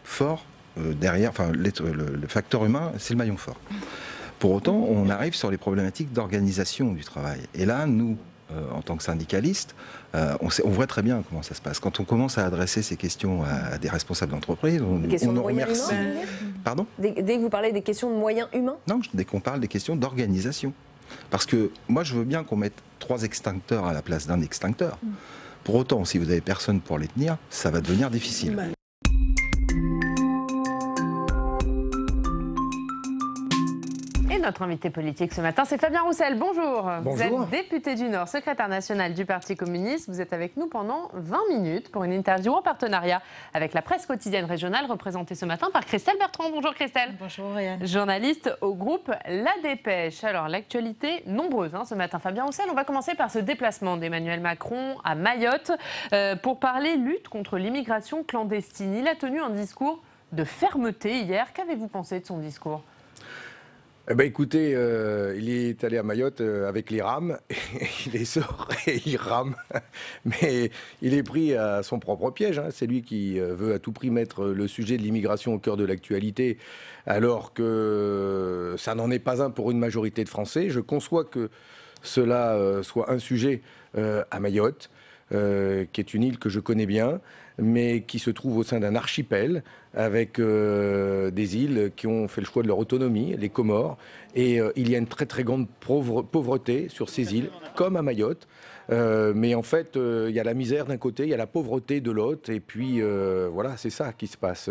fort derrière, enfin le facteur humain, c'est le maillon fort. Pour autant, on arrive sur les problématiques d'organisation du travail. Et là, nous, en tant que syndicalistes, on voit très bien comment ça se passe. Quand on commence à adresser ces questions à des responsables d'entreprise, on nous remercie. Pardon ? Dès que vous parlez des questions de moyens humains ? Non, dès qu'on parle des questions d'organisation. Parce que moi, je veux bien qu'on mette 3 extincteurs à la place d'un extincteur. Pour autant, si vous n'avez personne pour les tenir, ça va devenir difficile. Notre invité politique ce matin, c'est Fabien Roussel. Bonjour. Bonjour. Vous êtes député du Nord, secrétaire national du Parti communiste. Vous êtes avec nous pendant 20 minutes pour une interview en partenariat avec la presse quotidienne régionale, représentée ce matin par Christelle Bertrand. Bonjour Christelle. Bonjour Réane. Journaliste au groupe La Dépêche. Alors, l'actualité nombreuse ce matin. Fabien Roussel, on va commencer par ce déplacement d'Emmanuel Macron à Mayotte pour parler lutte contre l'immigration clandestine. Il a tenu un discours de fermeté hier. Qu'avez-vous pensé de son discours ? Écoutez, il est allé à Mayotte avec les rames, il les sort et il rame, mais il est pris à son propre piège. C'est lui qui veut à tout prix mettre le sujet de l'immigration au cœur de l'actualité, alors que ça n'en est pas un pour une majorité de Français. Je conçois que cela soit un sujet à Mayotte, qui est une île que je connais bien, mais qui se trouve au sein d'un archipel avec des îles qui ont fait le choix de leur autonomie, les Comores, et il y a une très très grande pauvreté sur ces îles, comme à Mayotte. Mais en fait, il y a la misère d'un côté, il y a la pauvreté de l'autre, et puis voilà, c'est ça qui se passe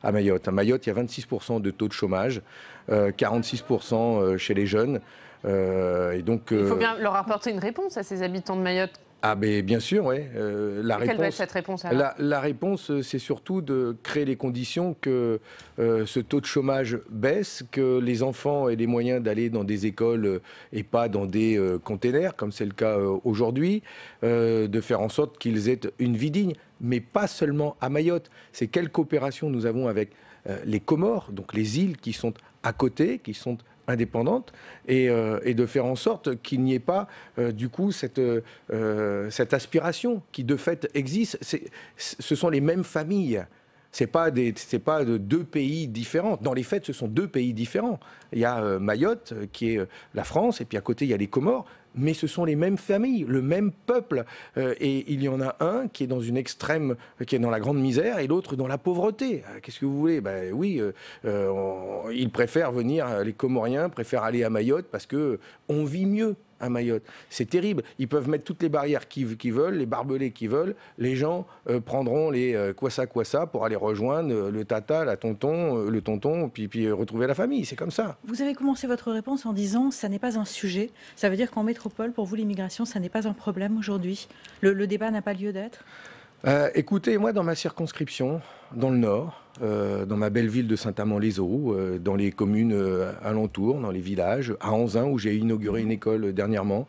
à Mayotte. À Mayotte, il y a 26% de taux de chômage, 46% chez les jeunes. Et donc, il faut bien leur apporter une réponse à ces habitants de Mayotte. Ah ben bien sûr, oui. Quelle va être cette réponse alors ? La réponse, c'est surtout de créer les conditions que ce taux de chômage baisse, que les enfants aient les moyens d'aller dans des écoles et pas dans des containers, comme c'est le cas aujourd'hui, de faire en sorte qu'ils aient une vie digne, mais pas seulement à Mayotte. C'est quelle coopération nous avons avec les Comores, donc les îles qui sont à côté, qui sont indépendante, et de faire en sorte qu'il n'y ait pas du coup cette aspiration qui de fait existe. Ce sont les mêmes familles. C'est pas de 2 pays différents. Dans les faits, ce sont 2 pays différents. Il y a Mayotte, qui est la France, et puis à côté, il y a les Comores. Mais ce sont les mêmes familles, le même peuple. Et il y en a un qui est dans une extrême, qui est dans la grande misère, et l'autre dans la pauvreté. Qu'est-ce que vous voulez ? Oui, ils préfèrent venir, les Comoriens préfèrent aller à Mayotte parce qu'on vit mieux à Mayotte. C'est terrible. Ils peuvent mettre toutes les barrières qu'ils veulent, les barbelés qu'ils veulent. Les gens prendront les quoi-ça pour aller rejoindre le tata, le tonton, puis retrouver la famille. C'est comme ça. Vous avez commencé votre réponse en disant « ça n'est pas un sujet ». Ça veut dire qu'en métropole, pour vous, l'immigration, ça n'est pas un problème aujourd'hui ? Le débat n'a pas lieu d'être ? Écoutez, moi, dans ma circonscription, dans le Nord, dans ma belle ville de Saint-Amand-les-Eaux, dans les communes alentours, dans les villages, à Anzin, où j'ai inauguré une école dernièrement,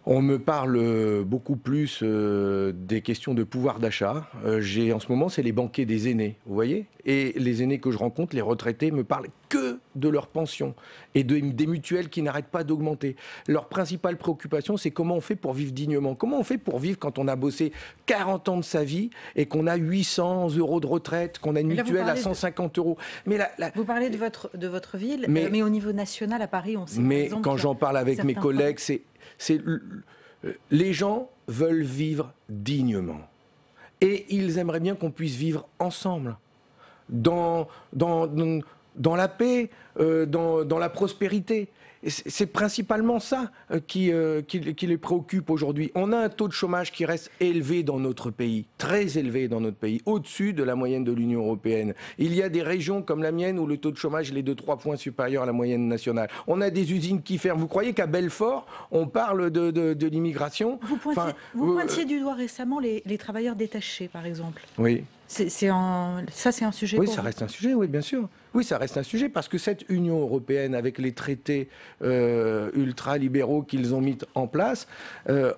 On me parle beaucoup plus des questions de pouvoir d'achat. En ce moment, c'est les banquiers des aînés, vous voyez. Et les aînés que je rencontre, les retraités, me parlent que de leur pension et des mutuelles qui n'arrêtent pas d'augmenter. Leur principale préoccupation, c'est comment on fait pour vivre dignement. Comment on fait pour vivre quand on a bossé 40 ans de sa vie et qu'on a 800 € de retraite, qu'on a une mutuelle à 150 €. Mais vous parlez de votre ville, mais au niveau national, à Paris, on sait par exemple, quand j'en parle avec mes collègues, les gens veulent vivre dignement. Et ils aimeraient bien qu'on puisse vivre ensemble, dans la paix, dans la prospérité. C'est principalement ça qui les préoccupe aujourd'hui. On a un taux de chômage qui reste élevé dans notre pays, très élevé dans notre pays, au-dessus de la moyenne de l'Union européenne. Il y a des régions comme la mienne où le taux de chômage est de 3 points supérieur à la moyenne nationale. On a des usines qui ferment. Vous croyez qu'à Belfort, on parle de l'immigration? Vous pointiez du doigt récemment les travailleurs détachés, par exemple. Oui. Ça, c'est un sujet. Oui, ça reste un sujet, oui, bien sûr. Oui, ça reste un sujet parce que cette Union européenne, avec les traités ultra-libéraux qu'ils ont mis en place,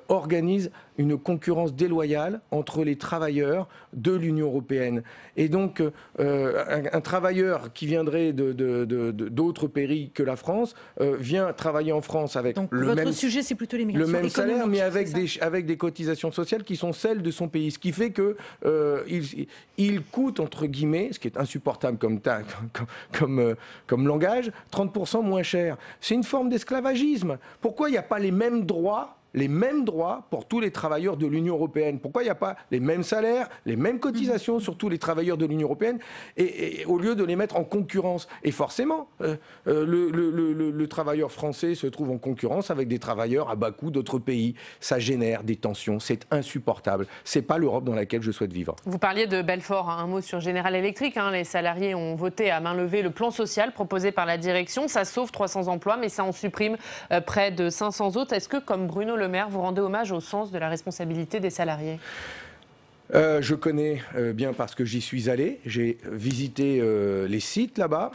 organise une concurrence déloyale entre les travailleurs de l'Union européenne. Et donc, un travailleur qui viendrait d'autres pays que la France vient travailler en France avec votre sujet, c'est plutôt l'immigration le même économique, salaire, mais avec des cotisations sociales qui sont celles de son pays. Ce qui fait que il coûte, entre guillemets, ce qui est insupportable comme langage, 30% moins cher. C'est une forme d'esclavagisme. Pourquoi il n'y a pas les mêmes droits pour tous les travailleurs de l'Union européenne? Pourquoi il n'y a pas les mêmes salaires, les mêmes cotisations sur tous les travailleurs de l'Union européenne et au lieu de les mettre en concurrence? Et forcément, le travailleur français se trouve en concurrence avec des travailleurs à bas coût d'autres pays. Ça génère des tensions, c'est insupportable. C'est pas l'Europe dans laquelle je souhaite vivre. Vous parliez de Belfort, un mot sur General Electric. Les salariés ont voté à main levée le plan social proposé par la direction. Ça sauve 300 emplois, mais ça en supprime près de 500 autres. Est-ce que, comme Bruno Le Maire, vous rendez hommage au sens de la responsabilité des salariés? Je connais bien parce que j'y suis allé. J'ai visité les sites là-bas.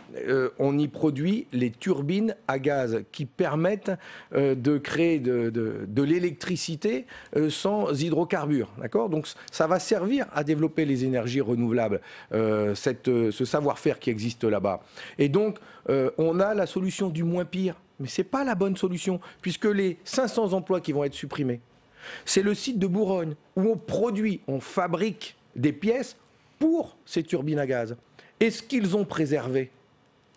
On y produit les turbines à gaz qui permettent de créer de l'électricité sans hydrocarbures. D'accord ? Donc ça va servir à développer les énergies renouvelables, ce savoir-faire qui existe là-bas. Et donc, on a la solution du moins pire. Mais ce n'est pas la bonne solution, puisque les 500 emplois qui vont être supprimés, c'est le site de Bourgogne, où on fabrique des pièces pour ces turbines à gaz. Et ce qu'ils ont préservé,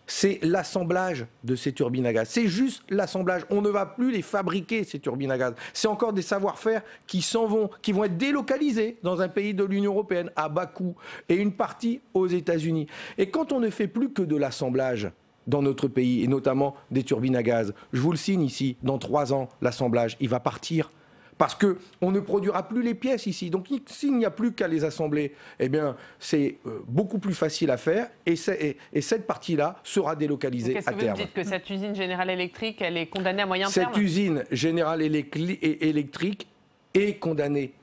c'est l'assemblage de ces turbines à gaz. C'est juste l'assemblage. On ne va plus les fabriquer, ces turbines à gaz. C'est encore des savoir-faire qui s'en vont, qui vont être délocalisés dans un pays de l'Union européenne à bas coût, et une partie aux États-Unis. Et quand on ne fait plus que de l'assemblage dans notre pays, et notamment des turbines à gaz, je vous le signe ici, dans 3 ans, l'assemblage, il va partir. Parce qu'on ne produira plus les pièces ici. Donc s'il n'y a plus qu'à les assembler, eh bien, c'est beaucoup plus facile à faire. Et cette partie-là sera délocalisée à terme. Qu'est-ce que vous dites que cette usine General Electric, elle est condamnée à moyen terme? Cette usine General Electric est condamnée,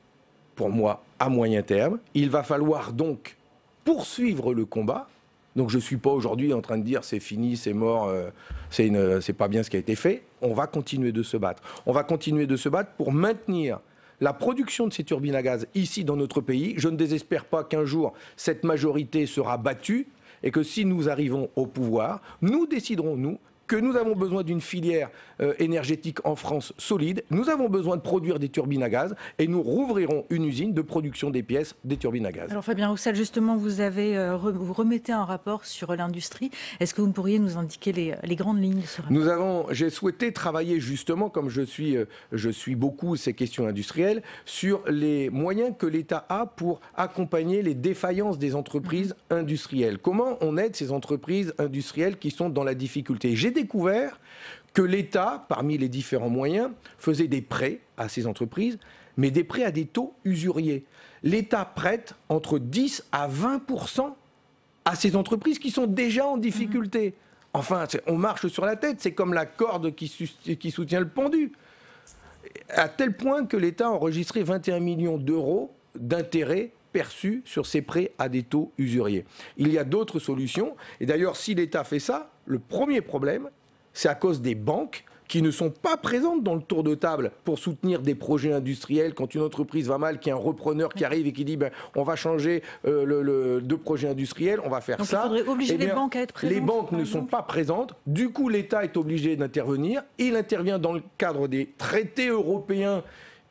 pour moi, à moyen terme. Il va falloir donc poursuivre le combat. Donc je ne suis pas aujourd'hui en train de dire c'est fini, c'est mort, c'est pas bien ce qui a été fait. On va continuer de se battre. On va continuer de se battre pour maintenir la production de ces turbines à gaz ici dans notre pays. Je ne désespère pas qu'un jour cette majorité sera battue et que si nous arrivons au pouvoir, nous déciderons, nous, que nous avons besoin d'une filière énergétique en France solide. Nous avons besoin de produire des turbines à gaz et nous rouvrirons une usine de production des pièces des turbines à gaz. Alors Fabien Roussel, justement, vous remettez un rapport sur l'industrie. Est-ce que vous pourriez nous indiquer les grandes lignes de ce rapport? J'ai souhaité travailler justement, comme je suis beaucoup ces questions industrielles, sur les moyens que l'État a pour accompagner les défaillances des entreprises industrielles. Comment on aide ces entreprises industrielles qui sont dans la difficulté? J'ai découvert que l'État, parmi les différents moyens, faisait des prêts à ces entreprises, mais des prêts à des taux usuriers. L'État prête entre 10 à 20% à ces entreprises qui sont déjà en difficulté. Enfin, on marche sur la tête, c'est comme la corde qui soutient le pendu. À tel point que l'État a enregistré 21 millions d'euros d'intérêts perçus sur ces prêts à des taux usuriers. Il y a d'autres solutions. Et d'ailleurs, si l'État fait ça, le premier problème, c'est à cause des banques qui ne sont pas présentes dans le tour de table pour soutenir des projets industriels. Quand une entreprise va mal, qu'il y a un repreneur qui arrive et qui dit on va changer de projet industriel, on va faire ça. Donc il faudrait obliger les banques à être présentes. Les banques ne sont pas présentes. Du coup, l'État est obligé d'intervenir. Il intervient dans le cadre des traités européens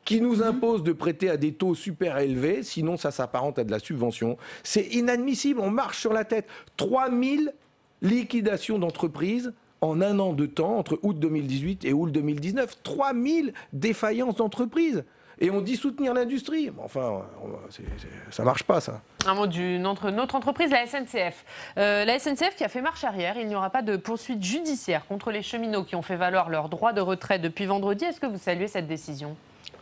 qui nous imposent de prêter à des taux super élevés, sinon ça s'apparente à de la subvention. C'est inadmissible, on marche sur la tête. 3000 liquidations d'entreprises en un an de temps, entre août 2018 et août 2019. 3000 défaillances d'entreprises. Et on dit soutenir l'industrie. Enfin, ça marche pas, ça. Un mot d'une autre entreprise, la SNCF. La SNCF qui a fait marche arrière. Il n'y aura pas de poursuite judiciaire contre les cheminots qui ont fait valoir leur droit de retrait depuis vendredi. Est-ce que vous saluez cette décision ?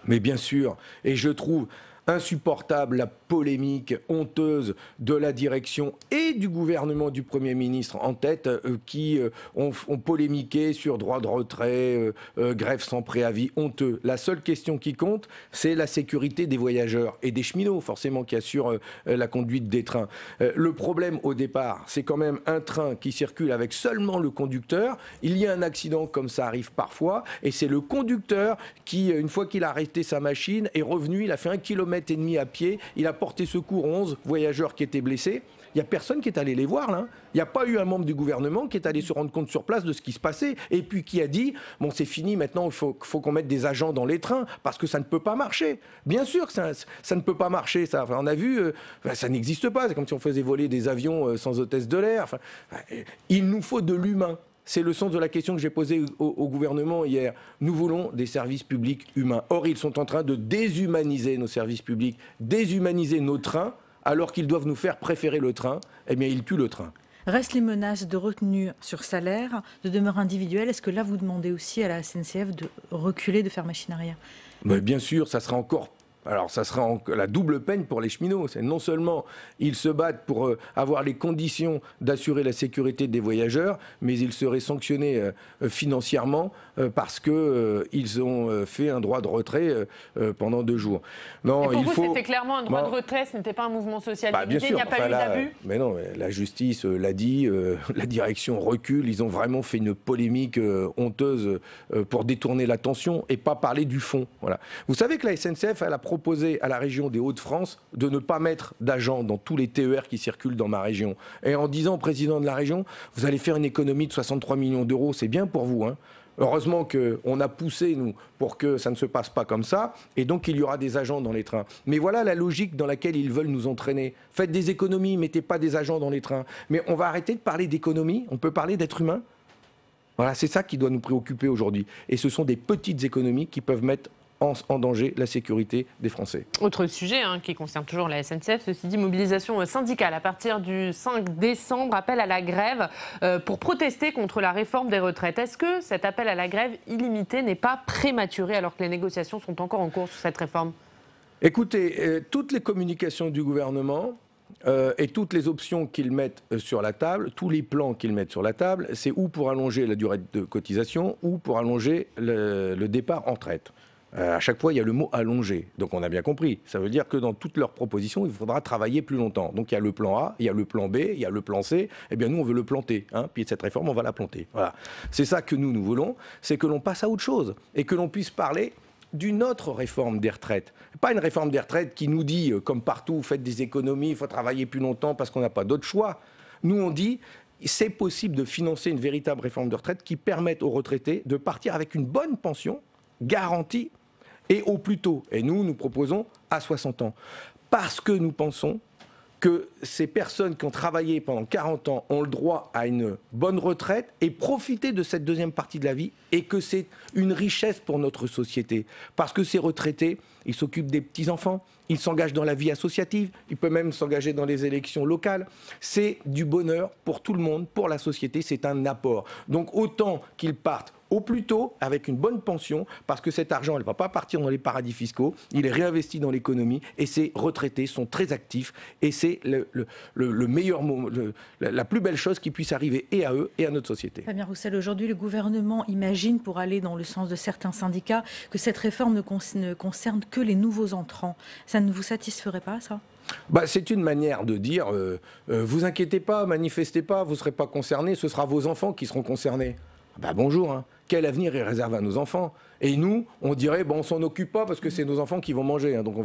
Mais bien sûr, et je trouve insupportable la polémique honteuse de la direction et du gouvernement du Premier ministre en tête qui ont polémiqué sur droit de retrait, grève sans préavis, honteux. La seule question qui compte, c'est la sécurité des voyageurs et des cheminots, forcément, qui assurent la conduite des trains. Le problème au départ, c'est quand même un train qui circule avec seulement le conducteur. Il y a un accident comme ça arrive parfois et c'est le conducteur qui, une fois qu'il a arrêté sa machine, est revenu, il a fait 1,5 km à pied, il a porté secours aux 11 voyageurs qui étaient blessés. Il n'y a personne qui est allé les voir, là. Il n'y a pas eu un membre du gouvernement qui est allé se rendre compte sur place de ce qui se passait et puis qui a dit « bon, c'est fini, maintenant il faut qu'on mette des agents dans les trains parce que ça ne peut pas marcher ». Bien sûr que ça ne peut pas marcher, ça. Enfin, on a vu, ça n'existe pas. C'est comme si on faisait voler des avions sans hôtesse de l'air. Enfin, il nous faut de l'humain. C'est le sens de la question que j'ai posée au gouvernement hier. Nous voulons des services publics humains. Or, ils sont en train de déshumaniser nos services publics, déshumaniser nos trains, alors qu'ils doivent nous faire préférer le train. Eh bien, ils tuent le train. Restent les menaces de retenue sur salaire, de demeure individuelle. Est-ce que là, vous demandez aussi à la SNCF de reculer, de faire machine arrière ? Mais bien sûr, ça sera encore... Alors, ça sera la double peine pour les cheminots. C'est non seulement ils se battent pour avoir les conditions d'assurer la sécurité des voyageurs, mais ils seraient sanctionnés financièrement parce qu'ils ont fait un droit de retrait pendant 2 jours. Non, et pour vous, c'était clairement un droit de retrait, ce n'était pas un mouvement social limité, il n'y a pas eu d'abus ? Mais non, la justice l'a dit, la direction recule, ils ont vraiment fait une polémique honteuse pour détourner l'attention et pas parler du fond. Voilà. Vous savez que la SNCF, elle a proposé à la région des Hauts-de-France de ne pas mettre d'agents dans tous les TER qui circulent dans ma région. Et en disant au président de la région, vous allez faire une économie de 63 millions d'euros, c'est bien pour vous, hein. Heureusement qu'on a poussé, nous, pour que ça ne se passe pas comme ça, et donc il y aura des agents dans les trains. Mais voilà la logique dans laquelle ils veulent nous entraîner. Faites des économies, mettez pas des agents dans les trains. Mais on va arrêter de parler d'économie, on peut parler d'être humain. Voilà, c'est ça qui doit nous préoccuper aujourd'hui. Et ce sont des petites économies qui peuvent mettre en danger la sécurité des Français. Autre sujet qui concerne toujours la SNCF, ceci dit, mobilisation syndicale à partir du 5 décembre, appel à la grève pour protester contre la réforme des retraites. Est-ce que cet appel à la grève illimité n'est pas prématuré alors que les négociations sont encore en cours sur cette réforme ? Écoutez, toutes les communications du gouvernement et toutes les options qu'ils mettent sur la table, tous les plans qu'ils mettent sur la table, c'est ou pour allonger la durée de cotisation ou pour allonger le départ en retraite. À chaque fois, il y a le mot allongé. Donc on a bien compris. Ça veut dire que dans toutes leurs propositions, il faudra travailler plus longtemps. Donc il y a le plan A, il y a le plan B, il y a le plan C. Eh bien nous, on veut le planter. Puis cette réforme, on va la planter. Voilà. C'est ça que nous voulons, c'est que l'on passe à autre chose et que l'on puisse parler d'une autre réforme des retraites. Pas une réforme des retraites qui nous dit, comme partout, faites des économies, il faut travailler plus longtemps parce qu'on n'a pas d'autre choix. Nous, on dit... c'est possible de financer une véritable réforme de retraite qui permette aux retraités de partir avec une bonne pension garantie et au plus tôt. Et nous proposons à 60 ans. Parce que nous pensons que ces personnes qui ont travaillé pendant 40 ans ont le droit à une bonne retraite et profiter de cette deuxième partie de la vie et que c'est une richesse pour notre société. Parce que ces retraités, ils s'occupent des petits-enfants, ils s'engagent dans la vie associative, ils peuvent même s'engager dans les élections locales. C'est du bonheur pour tout le monde, pour la société, c'est un apport. Donc autant qu'ils partent au plus tôt avec une bonne pension, parce que cet argent, elle ne va pas partir dans les paradis fiscaux, il est réinvesti dans l'économie et ces retraités sont très actifs et c'est le meilleur moment, la plus belle chose qui puisse arriver et à eux et à notre société. Fabien Roussel, aujourd'hui le gouvernement imagine, pour aller dans le sens de certains syndicats, que cette réforme ne concerne que les nouveaux entrants. Ça ne vous satisferait pas, ça ? C'est une manière de dire, vous inquiétez pas, manifestez pas, vous ne serez pas concernés, ce sera vos enfants qui seront concernés. Bah bonjour, hein. Quel avenir est réservé à nos enfants? Et nous, on dirait, bon, on s'en occupe pas parce que c'est nos enfants qui vont manger, hein, donc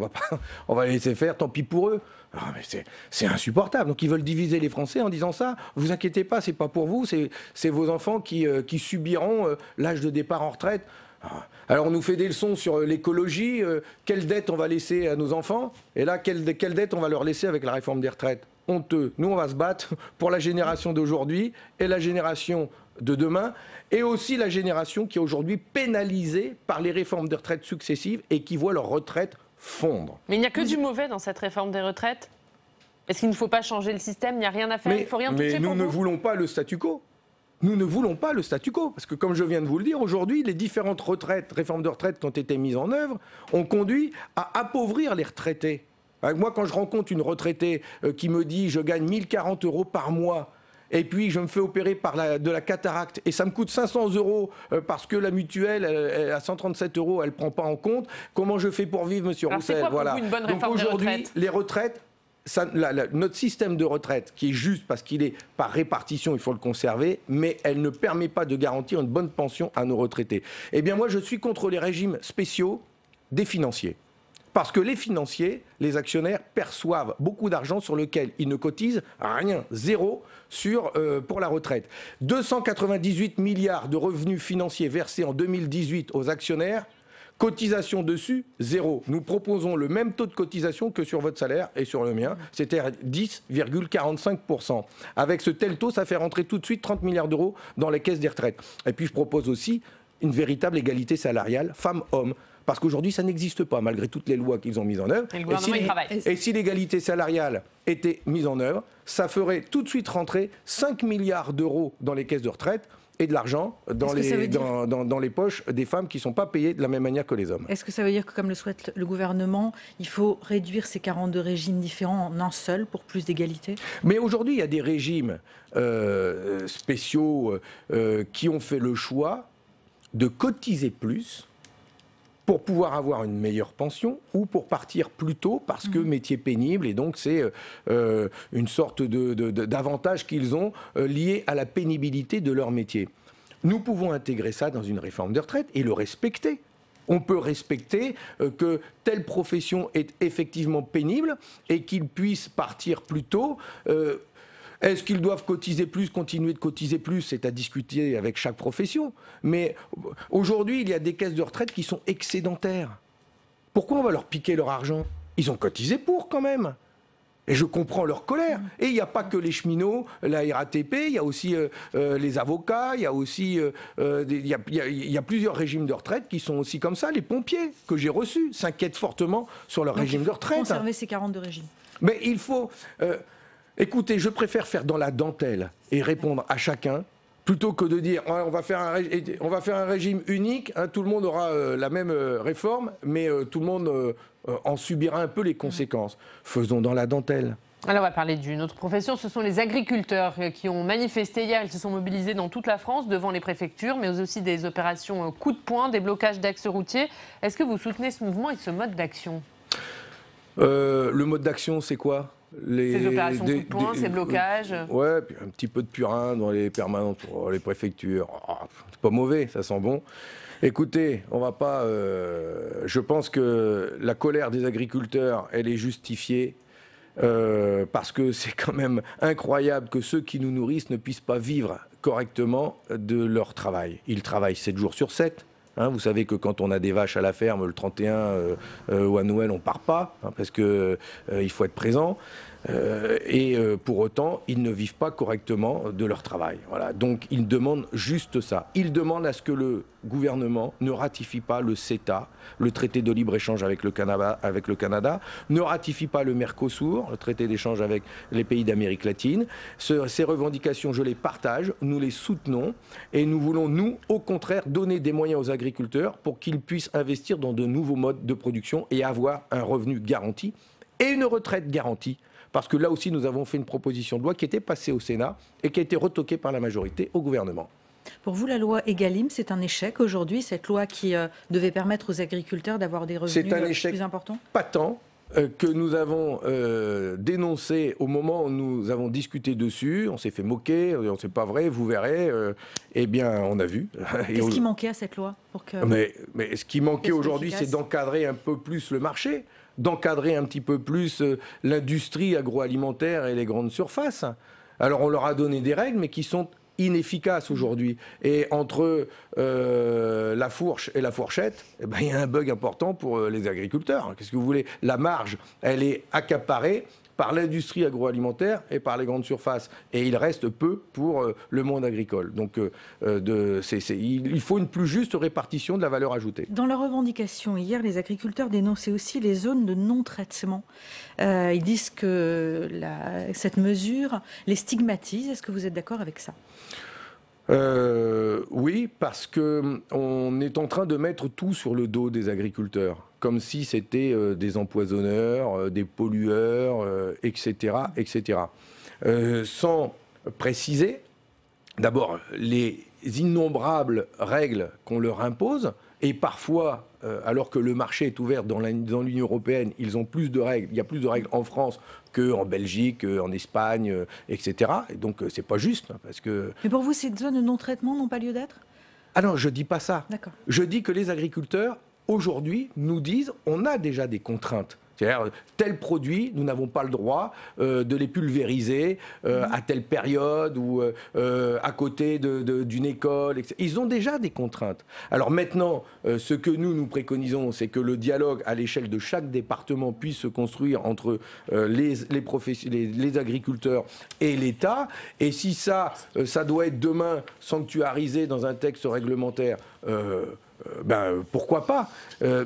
on va les laisser faire, tant pis pour eux. Ah, mais c'est insupportable. Donc ils veulent diviser les Français en disant ça. Vous inquiétez pas, c'est pas pour vous, c'est vos enfants qui subiront l'âge de départ en retraite. Alors on nous fait des leçons sur l'écologie, quelle dette on va laisser à nos enfants, et là, quelle dette on va leur laisser avec la réforme des retraites? Honteux. Nous, on va se battre pour la génération d'aujourd'hui et la génération de demain, et aussi la génération qui est aujourd'hui pénalisée par les réformes de retraite successives et qui voit leur retraite fondre. Mais il n'y a que du mauvais dans cette réforme des retraites. Est-ce qu'il ne faut pas changer le système? Il n'y a rien à faire, il ne faut rien toucher pour vous? Mais nous ne voulons pas le statu quo. Nous ne voulons pas le statu quo, parce que comme je viens de vous le dire, aujourd'hui, les différentes réformes de retraite qui ont été mises en œuvre ont conduit à appauvrir les retraités. Moi, quand je rencontre une retraitée qui me dit « je gagne 1040 € par mois », et puis je me fais opérer de la cataracte et ça me coûte 500 € parce que la mutuelle à 137 €, elle ne prend pas en compte. Comment je fais pour vivre, monsieur Roussel? C'est quoi pour vous une bonne réforme des retraites? Donc aujourd'hui, les retraites, notre système de retraite, qui est juste parce qu'il est par répartition, il faut le conserver, mais elle ne permet pas de garantir une bonne pension à nos retraités. Eh bien moi, je suis contre les régimes spéciaux des financiers. Parce que les financiers, les actionnaires, perçoivent beaucoup d'argent sur lequel ils ne cotisent rien, zéro, pour la retraite. 298 milliards de revenus financiers versés en 2018 aux actionnaires, cotisation dessus, zéro. Nous proposons le même taux de cotisation que sur votre salaire et sur le mien, c'était 10,45%. Avec ce tel taux, ça fait rentrer tout de suite 30 milliards d'euros dans les caisses des retraites. Et puis je propose aussi une véritable égalité salariale femmes-hommes. Parce qu'aujourd'hui, ça n'existe pas, malgré toutes les lois qu'ils ont mises en œuvre. Et si l'égalité salariale était mise en œuvre, ça ferait tout de suite rentrer 5 milliards d'euros dans les caisses de retraite et de l'argent dans les poches des femmes qui ne sont pas payées de la même manière que les hommes. Est-ce que ça veut dire que, comme le souhaite le gouvernement, il faut réduire ces 42 régimes différents en un seul pour plus d'égalité? Mais aujourd'hui, il y a des régimes spéciaux qui ont fait le choix de cotiser plus pour pouvoir avoir une meilleure pension ou pour partir plus tôt parce que métier pénible, et donc c'est une sorte d'avantage qu'ils ont lié à la pénibilité de leur métier. Nous pouvons intégrer ça dans une réforme de retraite et le respecter. On peut respecter que telle profession est effectivement pénible et qu'ils puissent partir plus tôt. Est-ce qu'ils doivent cotiser plus, continuer de cotiser plus? C'est à discuter avec chaque profession. Mais aujourd'hui, il y a des caisses de retraite qui sont excédentaires. Pourquoi on va leur piquer leur argent? Ils ont cotisé pour quand même. Et je comprends leur colère. Et il n'y a pas que les cheminots, la RATP, il y a aussi les avocats, il y a aussi il y a plusieurs régimes de retraite qui sont aussi comme ça. Les pompiers que j'ai reçus s'inquiètent fortement sur leur régime de retraite. Conserver ces 42 régimes. Mais il faut... écoutez, je préfère faire dans la dentelle et répondre à chacun plutôt que de dire on va faire un régime unique, hein, tout le monde aura la même réforme, mais tout le monde en subira un peu les conséquences. Faisons dans la dentelle. Alors on va parler d'une autre profession, ce sont les agriculteurs qui ont manifesté hier, ils se sont mobilisés dans toute la France devant les préfectures, mais aussi des opérations coup de poing, des blocages d'axes routiers. Est-ce que vous soutenez ce mouvement et ce mode d'action? Le mode d'action, c'est quoi? Ces opérations coup de poing, ces blocages. Ouais, puis un petit peu de purin dans les permanences pour les préfectures. Oh, c'est pas mauvais, ça sent bon. Écoutez, on va pas. Je pense que la colère des agriculteurs, elle est justifiée. Parce que c'est quand même incroyable que ceux qui nous nourrissent ne puissent pas vivre correctement de leur travail. Ils travaillent 7 jours sur 7. Hein, vous savez que quand on a des vaches à la ferme le 31 ou à Noël, on ne part pas, hein, parce qu'il faut être présent. Pour autant, ils ne vivent pas correctement de leur travail. Voilà. Donc, ils demandent juste ça. Ils demandent à ce que le gouvernement ne ratifie pas le CETA, le traité de libre-échange avec le Canada, ne ratifie pas le Mercosur, le traité d'échange avec les pays d'Amérique latine. Ces revendications, je les partage, nous les soutenons et nous voulons, nous, au contraire, donner des moyens aux agriculteurs pour qu'ils puissent investir dans de nouveaux modes de production et avoir un revenu garanti et une retraite garantie. Parce que là aussi, nous avons fait une proposition de loi qui était passée au Sénat et qui a été retoquée par la majorité au gouvernement. Pour vous, la loi Egalim, c'est un échec aujourd'hui, cette loi qui devait permettre aux agriculteurs d'avoir des revenus plus importants? Pas tant. que nous avons dénoncé au moment où nous avons discuté dessus. On s'est fait moquer, on c'est pas vrai, vous verrez. Eh bien, on a vu. Qu'est-ce qui manquait à cette loi pour que... mais ce qui manquait aujourd'hui, c'est d'encadrer un peu plus le marché, d'encadrer un petit peu plus l'industrie agroalimentaire et les grandes surfaces. Alors, on leur a donné des règles, mais qui sont inefficace aujourd'hui. Et entre la fourche et la fourchette, eh ben, il y a un bug important pour les agriculteurs. Qu'est-ce que vous voulez? La marge, elle est accaparée par l'industrie agroalimentaire et par les grandes surfaces. Et il reste peu pour le monde agricole. Donc il faut une plus juste répartition de la valeur ajoutée. Dans leurs revendications, hier, les agriculteurs dénonçaient aussi les zones de non-traitement. Ils disent que cette mesure les stigmatise. Est-ce que vous êtes d'accord avec ça ? Oui, parce qu'on est en train de mettre tout sur le dos des agriculteurs, comme si c'était des empoisonneurs, des pollueurs, etc., etc. Sans préciser, d'abord, les innombrables règles qu'on leur impose, et parfois, alors que le marché est ouvert dans l'Union européenne, ils ont plus de règles, il y a plus de règles en France qu'en Belgique, en Espagne, etc. Et donc, c'est pas juste, parce que... Mais pour vous, ces zones de non-traitement n'ont pas lieu d'être ? Ah non, je dis pas ça. D'accord. Je dis que les agriculteurs, aujourd'hui, nous disent, on a déjà des contraintes. C'est-à-dire, tel produit, nous n'avons pas le droit de les pulvériser à telle période ou à côté d'une école, etc. Ils ont déjà des contraintes. Alors maintenant, ce que nous préconisons, c'est que le dialogue à l'échelle de chaque département puisse se construire entre les agriculteurs et l'État. Et si ça doit être demain sanctuarisé dans un texte réglementaire, pourquoi pas,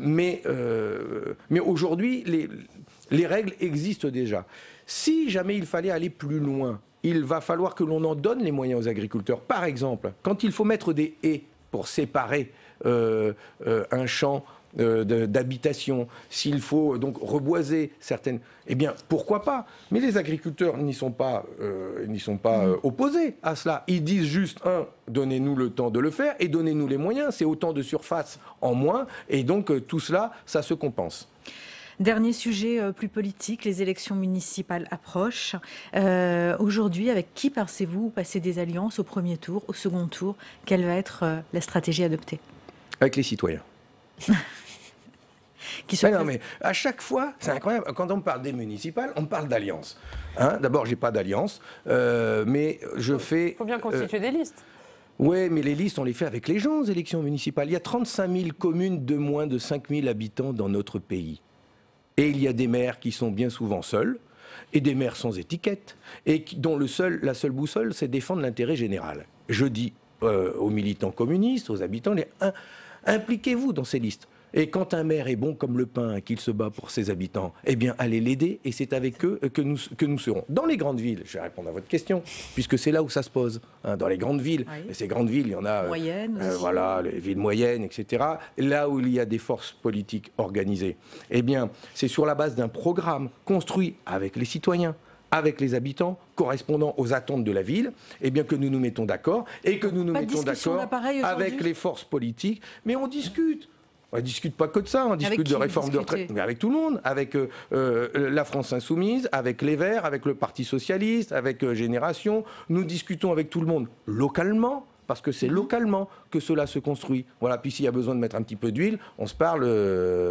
mais aujourd'hui, les règles existent déjà. Si jamais il fallait aller plus loin, il va falloir que l'on en donne les moyens aux agriculteurs. Par exemple, quand il faut mettre des haies pour séparer un champ d'habitation, s'il faut donc reboiser certaines... Eh bien, pourquoi pas? Mais les agriculteurs n'y sont pas, opposés à cela. Ils disent juste, donnez-nous le temps de le faire et donnez-nous les moyens. C'est autant de surface en moins. Et donc, tout cela, ça se compense. Dernier sujet plus politique, les élections municipales approchent. Aujourd'hui, avec qui pensez-vous passer des alliances au premier tour, au second tour? Quelle va être la stratégie adoptée? Avec les citoyens. Non, mais à chaque fois, c'est incroyable, quand on parle des municipales, on parle d'alliance. D'abord, j'ai pas d'alliance, mais je fais... Il faut bien constituer des listes. Oui, mais les listes, on les fait avec les gens aux élections municipales. Il y a 35 000 communes de moins de 5 000 habitants dans notre pays. Et il y a des maires qui sont bien souvent seuls, et des maires sans étiquette, et dont la seule boussole, c'est défendre l'intérêt général. Je dis aux militants communistes, aux habitants, impliquez-vous dans ces listes. Et quand un maire est bon comme le pain, qu'il se bat pour ses habitants, eh bien, allez l'aider, et c'est avec eux que nous serons. Dans les grandes villes, je vais répondre à votre question, puisque c'est là où ça se pose. Dans les grandes villes, et ces grandes villes, il y en a... Moyennes aussi. Voilà, les villes moyennes, etc. Là où il y a des forces politiques organisées, eh bien, c'est sur la base d'un programme construit avec les citoyens, avec les habitants, correspondant aux attentes de la ville, eh bien que nous nous mettons d'accord, et que nous nous mettons d'accord avec les forces politiques, mais on discute. On ne discute pas que de ça, on discute de réforme de retraite, mais avec tout le monde, avec la France Insoumise, avec les Verts, avec le Parti Socialiste, avec Génération. Nous discutons avec tout le monde localement, parce que c'est localement que cela se construit. Voilà, puis s'il y a besoin de mettre un petit peu d'huile, on se parle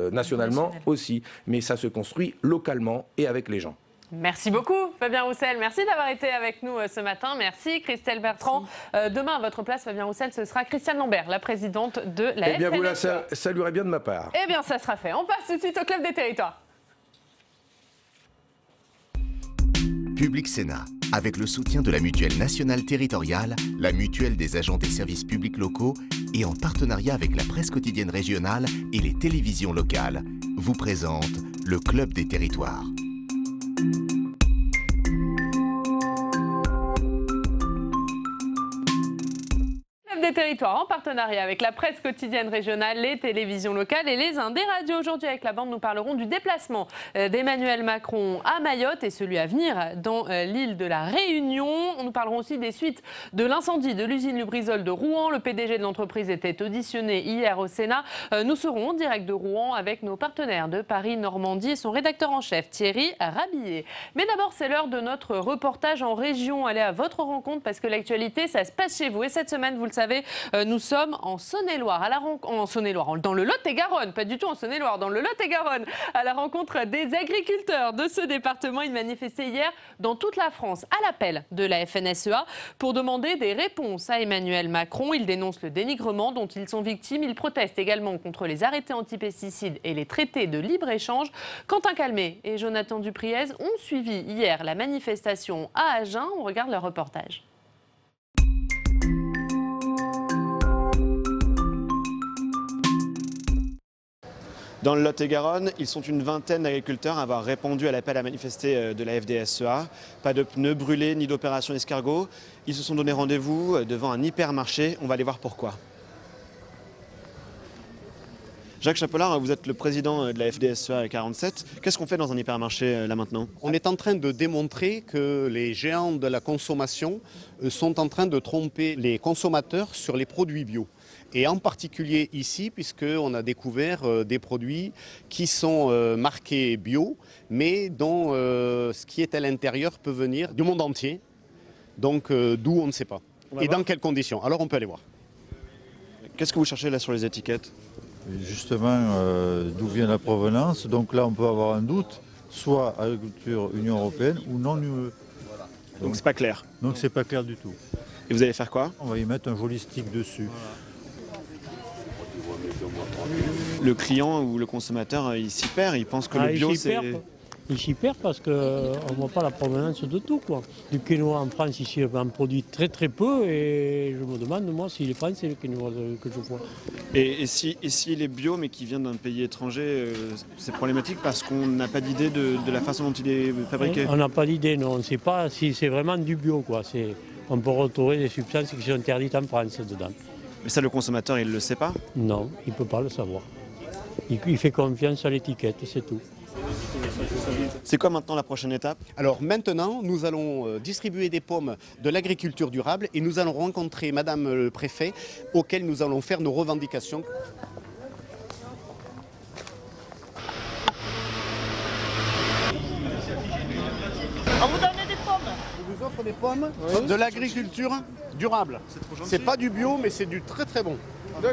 nationalement aussi. Mais ça se construit localement et avec les gens. Merci beaucoup, Fabien Roussel. Merci d'avoir été avec nous ce matin. Merci, Christelle Bertrand. Demain, à votre place, Fabien Roussel, ce sera Christiane Lambert, la présidente de la FNSEA. Eh bien, vous la saluerez bien de ma part. Eh bien, ça sera fait. On passe tout de suite au Club des Territoires. Public Sénat. Avec le soutien de la Mutuelle nationale territoriale, la Mutuelle des agents des services publics locaux et en partenariat avec la presse quotidienne régionale et les télévisions locales, vous présente le Club des Territoires. Des Territoires en partenariat avec la presse quotidienne régionale, les télévisions locales et les des radios. Aujourd'hui, avec la bande, nous parlerons du déplacement d'Emmanuel Macron à Mayotte et celui à venir dans l'île de la Réunion. Nous parlerons aussi des suites de l'incendie de l'usine Lubrizol de Rouen. Le PDG de l'entreprise était auditionné hier au Sénat. Nous serons en direct de Rouen avec nos partenaires de Paris-Normandie et son rédacteur en chef Thierry Rabillet. Mais d'abord, c'est l'heure de notre reportage en région. Allez à votre rencontre parce que l'actualité, ça se passe chez vous. Et cette semaine, vous le savez, nous sommes en Saône-et-Loire, en Saône-et-Loire, dans le Lot-et-Garonne, pas du tout en Saône-et-Loire, dans le Lot-et-Garonne, à la rencontre des agriculteurs de ce département. Ils manifestaient hier dans toute la France à l'appel de la FNSEA pour demander des réponses à Emmanuel Macron. Ils dénoncent le dénigrement dont ils sont victimes. Ils protestent également contre les arrêtés antipesticides et les traités de libre-échange. Quentin Calmet et Jonathan Dupriez ont suivi hier la manifestation à Agen. On regarde leur reportage. Dans le Lot-et-Garonne, ils sont une vingtaine d'agriculteurs à avoir répondu à l'appel à manifester de la FDSEA. Pas de pneus brûlés ni d'opération escargot. Ils se sont donné rendez-vous devant un hypermarché. On va aller voir pourquoi. Jacques Chapelard, vous êtes le président de la FDSEA 47. Qu'est-ce qu'on fait dans un hypermarché là maintenant? On est en train de démontrer que les géants de la consommation sont en train de tromper les consommateurs sur les produits bio. Et en particulier ici, puisqu'on a découvert des produits qui sont marqués bio, mais dont ce qui est à l'intérieur peut venir du monde entier. Donc d'où on ne sait pas. Et dans quelles conditions? Alors on peut aller voir. Qu'est-ce que vous cherchez là sur les étiquettes? Justement, d'où vient la provenance. Donc là, on peut avoir un doute, soit agriculture Union européenne ou non UE. Donc c'est pas clair. Donc c'est pas clair du tout. Et vous allez faire quoi? On va y mettre un joli stick dessus. Le client ou le consommateur, il s'y perd, il pense que le bio c'est... Il s'y perd parce qu'on ne voit pas la provenance de tout, quoi. Du quinoa en France, ici, on produit très très peu et je me demande, moi, s'il est français le quinoa que je vois. Et s'il est bio mais qui vient d'un pays étranger, c'est problématique parce qu'on n'a pas d'idée de la façon dont il est fabriqué. On n'a pas d'idée, non, on ne sait pas si c'est vraiment du bio, quoi. On peut retrouver des substances qui sont interdites en France dedans. Mais ça, le consommateur, il ne le sait pas? Non, il ne peut pas le savoir. Il fait confiance à l'étiquette, c'est tout. C'est quoi maintenant la prochaine étape? Alors maintenant, nous allons distribuer des pommes de l'agriculture durable et nous allons rencontrer Madame le Préfet, auquel nous allons faire nos revendications. On vous donne des pommes. Je vous offre des pommes de l'agriculture durable. C'est pas du bio, mais c'est du très très bon.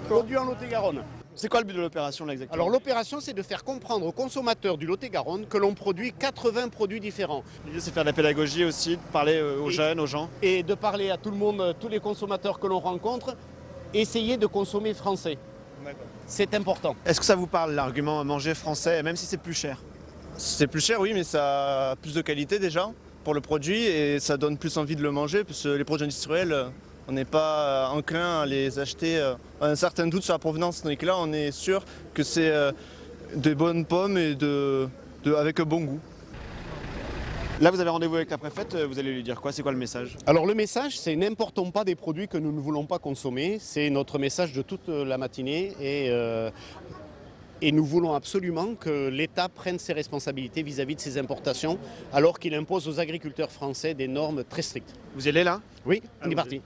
Produit en Lot-et-Garonne. C'est quoi le but de l'opération là exactement? Alors l'opération, c'est de faire comprendre aux consommateurs du Lot-et-Garonne que l'on produit 80 produits différents. L'idée, c'est de faire de la pédagogie aussi, de parler aux jeunes, aux gens. Et de parler à tout le monde, tous les consommateurs que l'on rencontre, essayer de consommer français. C'est important. Est-ce que ça vous parle l'argument manger français, même si c'est plus cher? C'est plus cher, oui, mais ça a plus de qualité déjà pour le produit et ça donne plus envie de le manger parce que les produits industriels, on n'est pas enclin à les acheter. On a un certain doute sur la provenance, donc là on est sûr que c'est des bonnes pommes et avec un bon goût. Là vous avez rendez-vous avec la préfète, vous allez lui dire quoi? C'est quoi le message? Alors le message, c'est n'importons pas des produits que nous ne voulons pas consommer. C'est notre message de toute la matinée et nous voulons absolument que l'État prenne ses responsabilités vis-à-vis de ces importations alors qu'il impose aux agriculteurs français des normes très strictes. Vous y allez là? Oui, on est parti.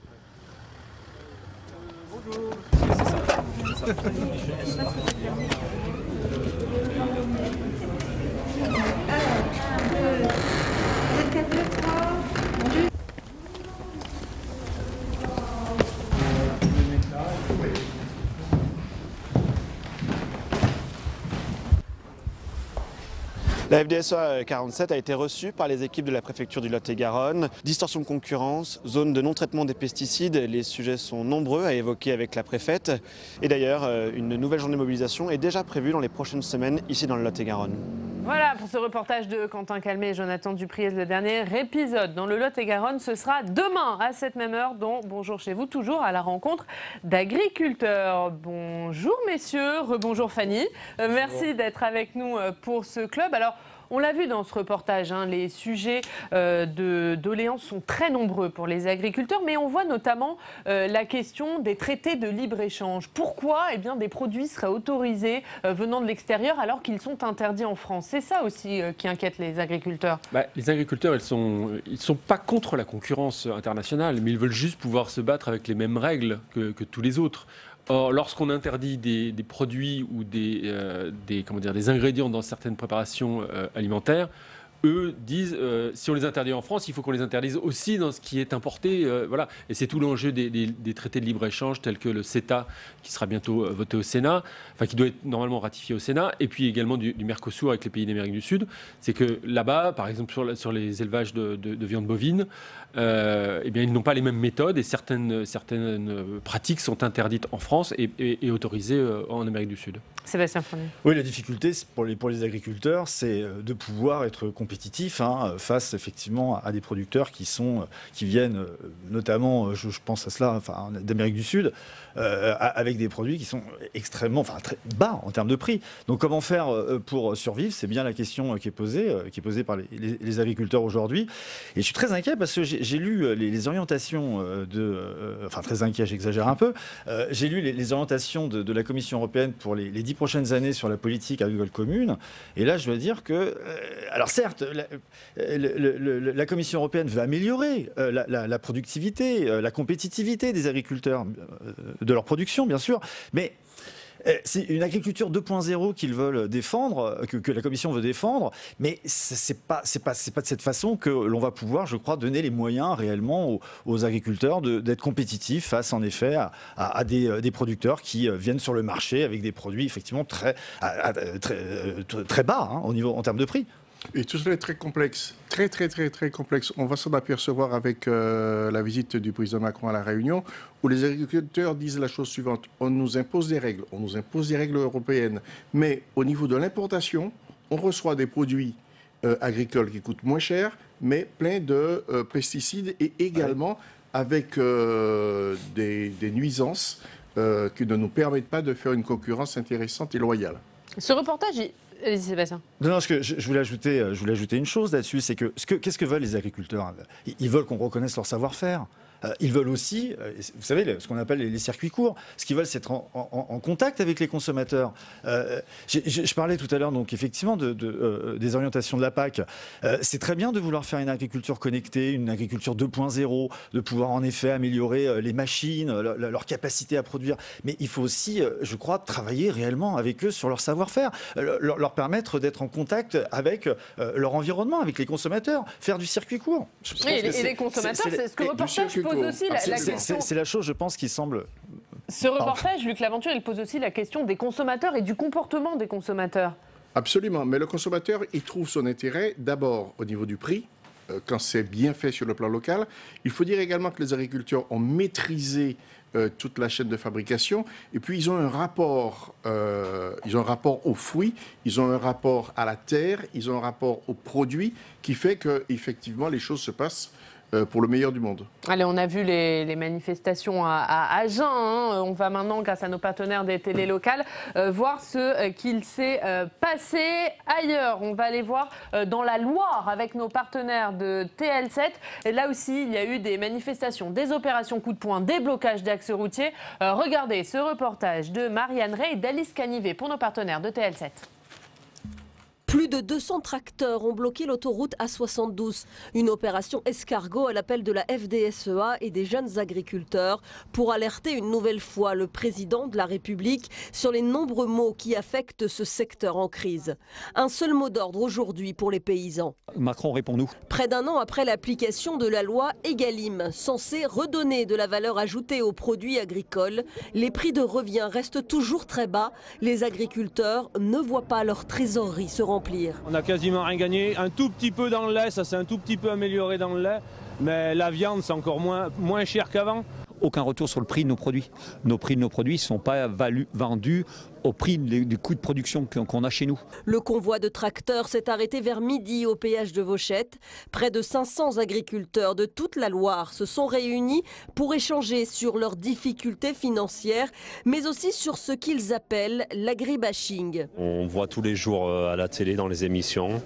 La FDSEA 47 a été reçue par les équipes de la préfecture du Lot-et-Garonne. Distorsion de concurrence, zone de non-traitement des pesticides, les sujets sont nombreux à évoquer avec la préfète. Et d'ailleurs, une nouvelle journée de mobilisation est déjà prévue dans les prochaines semaines ici dans le Lot-et-Garonne. Voilà pour ce reportage de Quentin Calmet et Jonathan Dupriez. Le dernier épisode dans le Lot-et-Garonne, ce sera demain à cette même heure dans Bonjour chez vous, toujours à la rencontre d'agriculteurs. Bonjour messieurs, rebonjour Fanny. Merci d'être avec nous pour ce club. Alors, on l'a vu dans ce reportage, hein, les sujets de doléances sont très nombreux pour les agriculteurs, mais on voit notamment la question des traités de libre-échange. Pourquoi des produits seraient autorisés venant de l'extérieur alors qu'ils sont interdits en France? C'est ça aussi qui inquiète les agriculteurs. Les agriculteurs, ils sont pas contre la concurrence internationale, mais ils veulent juste pouvoir se battre avec les mêmes règles que tous les autres. Or, lorsqu'on interdit des produits ou des ingrédients dans certaines préparations alimentaires, eux disent si on les interdit en France, il faut qu'on les interdise aussi dans ce qui est importé. Voilà. Et c'est tout l'enjeu des traités de libre-échange tels que le CETA, qui sera bientôt voté au Sénat, qui doit être normalement ratifié au Sénat, et puis également du Mercosur avec les pays d'Amérique du Sud. C'est que là-bas, par exemple sur les élevages de viande bovine, ils n'ont pas les mêmes méthodes et certaines pratiques sont interdites en France et autorisées en Amérique du Sud. Sébastien Fournier. Oui, la difficulté pour les agriculteurs, c'est de pouvoir être compétitifs face effectivement à des producteurs qui viennent notamment, je pense à cela, d'Amérique du Sud, avec des produits qui sont extrêmement, très bas en termes de prix. Donc comment faire pour survivre? C'est bien la question qui est posée par les agriculteurs aujourd'hui. Et je suis très inquiet parce que j'ai lu les orientations très inquiet, j'exagère un peu. J'ai lu les orientations de la Commission européenne pour les 10 prochaines années sur la politique agricole commune. Et là, je dois dire que, alors certes, la Commission européenne veut améliorer la productivité, la compétitivité des agriculteurs, de leur production, bien sûr, mais c'est une agriculture 2.0 qu'ils veulent défendre, que la Commission veut défendre, mais c'est pas de cette façon que l'on va pouvoir, je crois, donner les moyens réellement aux agriculteurs d'être compétitifs face, en effet, à des producteurs qui viennent sur le marché avec des produits effectivement très bas en termes de prix. Et tout cela est très complexe, très complexe. On va s'en apercevoir avec la visite du président Macron à La Réunion, où les agriculteurs disent la chose suivante. On nous impose des règles, européennes, mais au niveau de l'importation, on reçoit des produits agricoles qui coûtent moins cher, mais pleins de pesticides et également avec des nuisances qui ne nous permettent pas de faire une concurrence intéressante et loyale. Ce reportage, allez-y Sébastien. Non, je voulais ajouter une chose là-dessus, c'est qu'est-ce que veulent les agriculteurs? Ils veulent qu'on reconnaisse leur savoir-faire. Ils veulent aussi, vous savez, ce qu'on appelle les circuits courts. Ce qu'ils veulent, c'est être en contact avec les consommateurs. Je parlais tout à l'heure, donc effectivement, des orientations de la PAC. C'est très bien de vouloir faire une agriculture connectée, une agriculture 2.0, de pouvoir en effet améliorer les machines, leur capacité à produire. Mais il faut aussi, je crois, travailler réellement avec eux sur leur savoir-faire, leur permettre d'être en contact avec leur environnement, avec les consommateurs, faire du circuit court. Et les consommateurs, c'est ce que le reportage pose aussi la question. C'est la chose, je pense, qui semble... Ce reportage, Luc Laventure, il pose aussi la question des consommateurs et du comportement des consommateurs. Absolument, mais le consommateur, il trouve son intérêt d'abord au niveau du prix, quand c'est bien fait sur le plan local. Il faut dire également que les agriculteurs ont maîtrisé toute la chaîne de fabrication, et puis ils ont un rapport aux fruits, ils ont un rapport à la terre, ils ont un rapport aux produits qui fait que effectivement les choses se passent pour le meilleur du monde. Allez, on a vu les manifestations à Agen. On va maintenant, grâce à nos partenaires des télés locales, voir ce qu'il s'est passé ailleurs. On va aller voir dans la Loire avec nos partenaires de TL7. Et là aussi, il y a eu des manifestations, des opérations coup de poing, des blocages d'axes routiers. Regardez ce reportage de Marianne Ray et d'Alice Canivet pour nos partenaires de TL7. Plus de 200 tracteurs ont bloqué l'autoroute A72. Une opération escargot à l'appel de la FDSEA et des jeunes agriculteurs pour alerter une nouvelle fois le président de la République sur les nombreux maux qui affectent ce secteur en crise. Un seul mot d'ordre aujourd'hui pour les paysans. Macron, réponds-nous. Près d'un an après l'application de la loi Egalim, censée redonner de la valeur ajoutée aux produits agricoles, les prix de revient restent toujours très bas. Les agriculteurs ne voient pas leur trésorerie se remplir. On n'a quasiment rien gagné, un tout petit peu dans le lait, ça s'est un tout petit peu amélioré dans le lait, mais la viande c'est encore moins cher qu'avant. aucun retour sur le prix de nos produits. Nos prix de nos produits ne sont pas vendus au prix du coût de production qu'on a chez nous. Le convoi de tracteurs s'est arrêté vers midi au péage de Vauchette. Près de 500 agriculteurs de toute la Loire se sont réunis pour échanger sur leurs difficultés financières, mais aussi sur ce qu'ils appellent l'agribashing. On voit tous les jours à la télé, dans les émissions,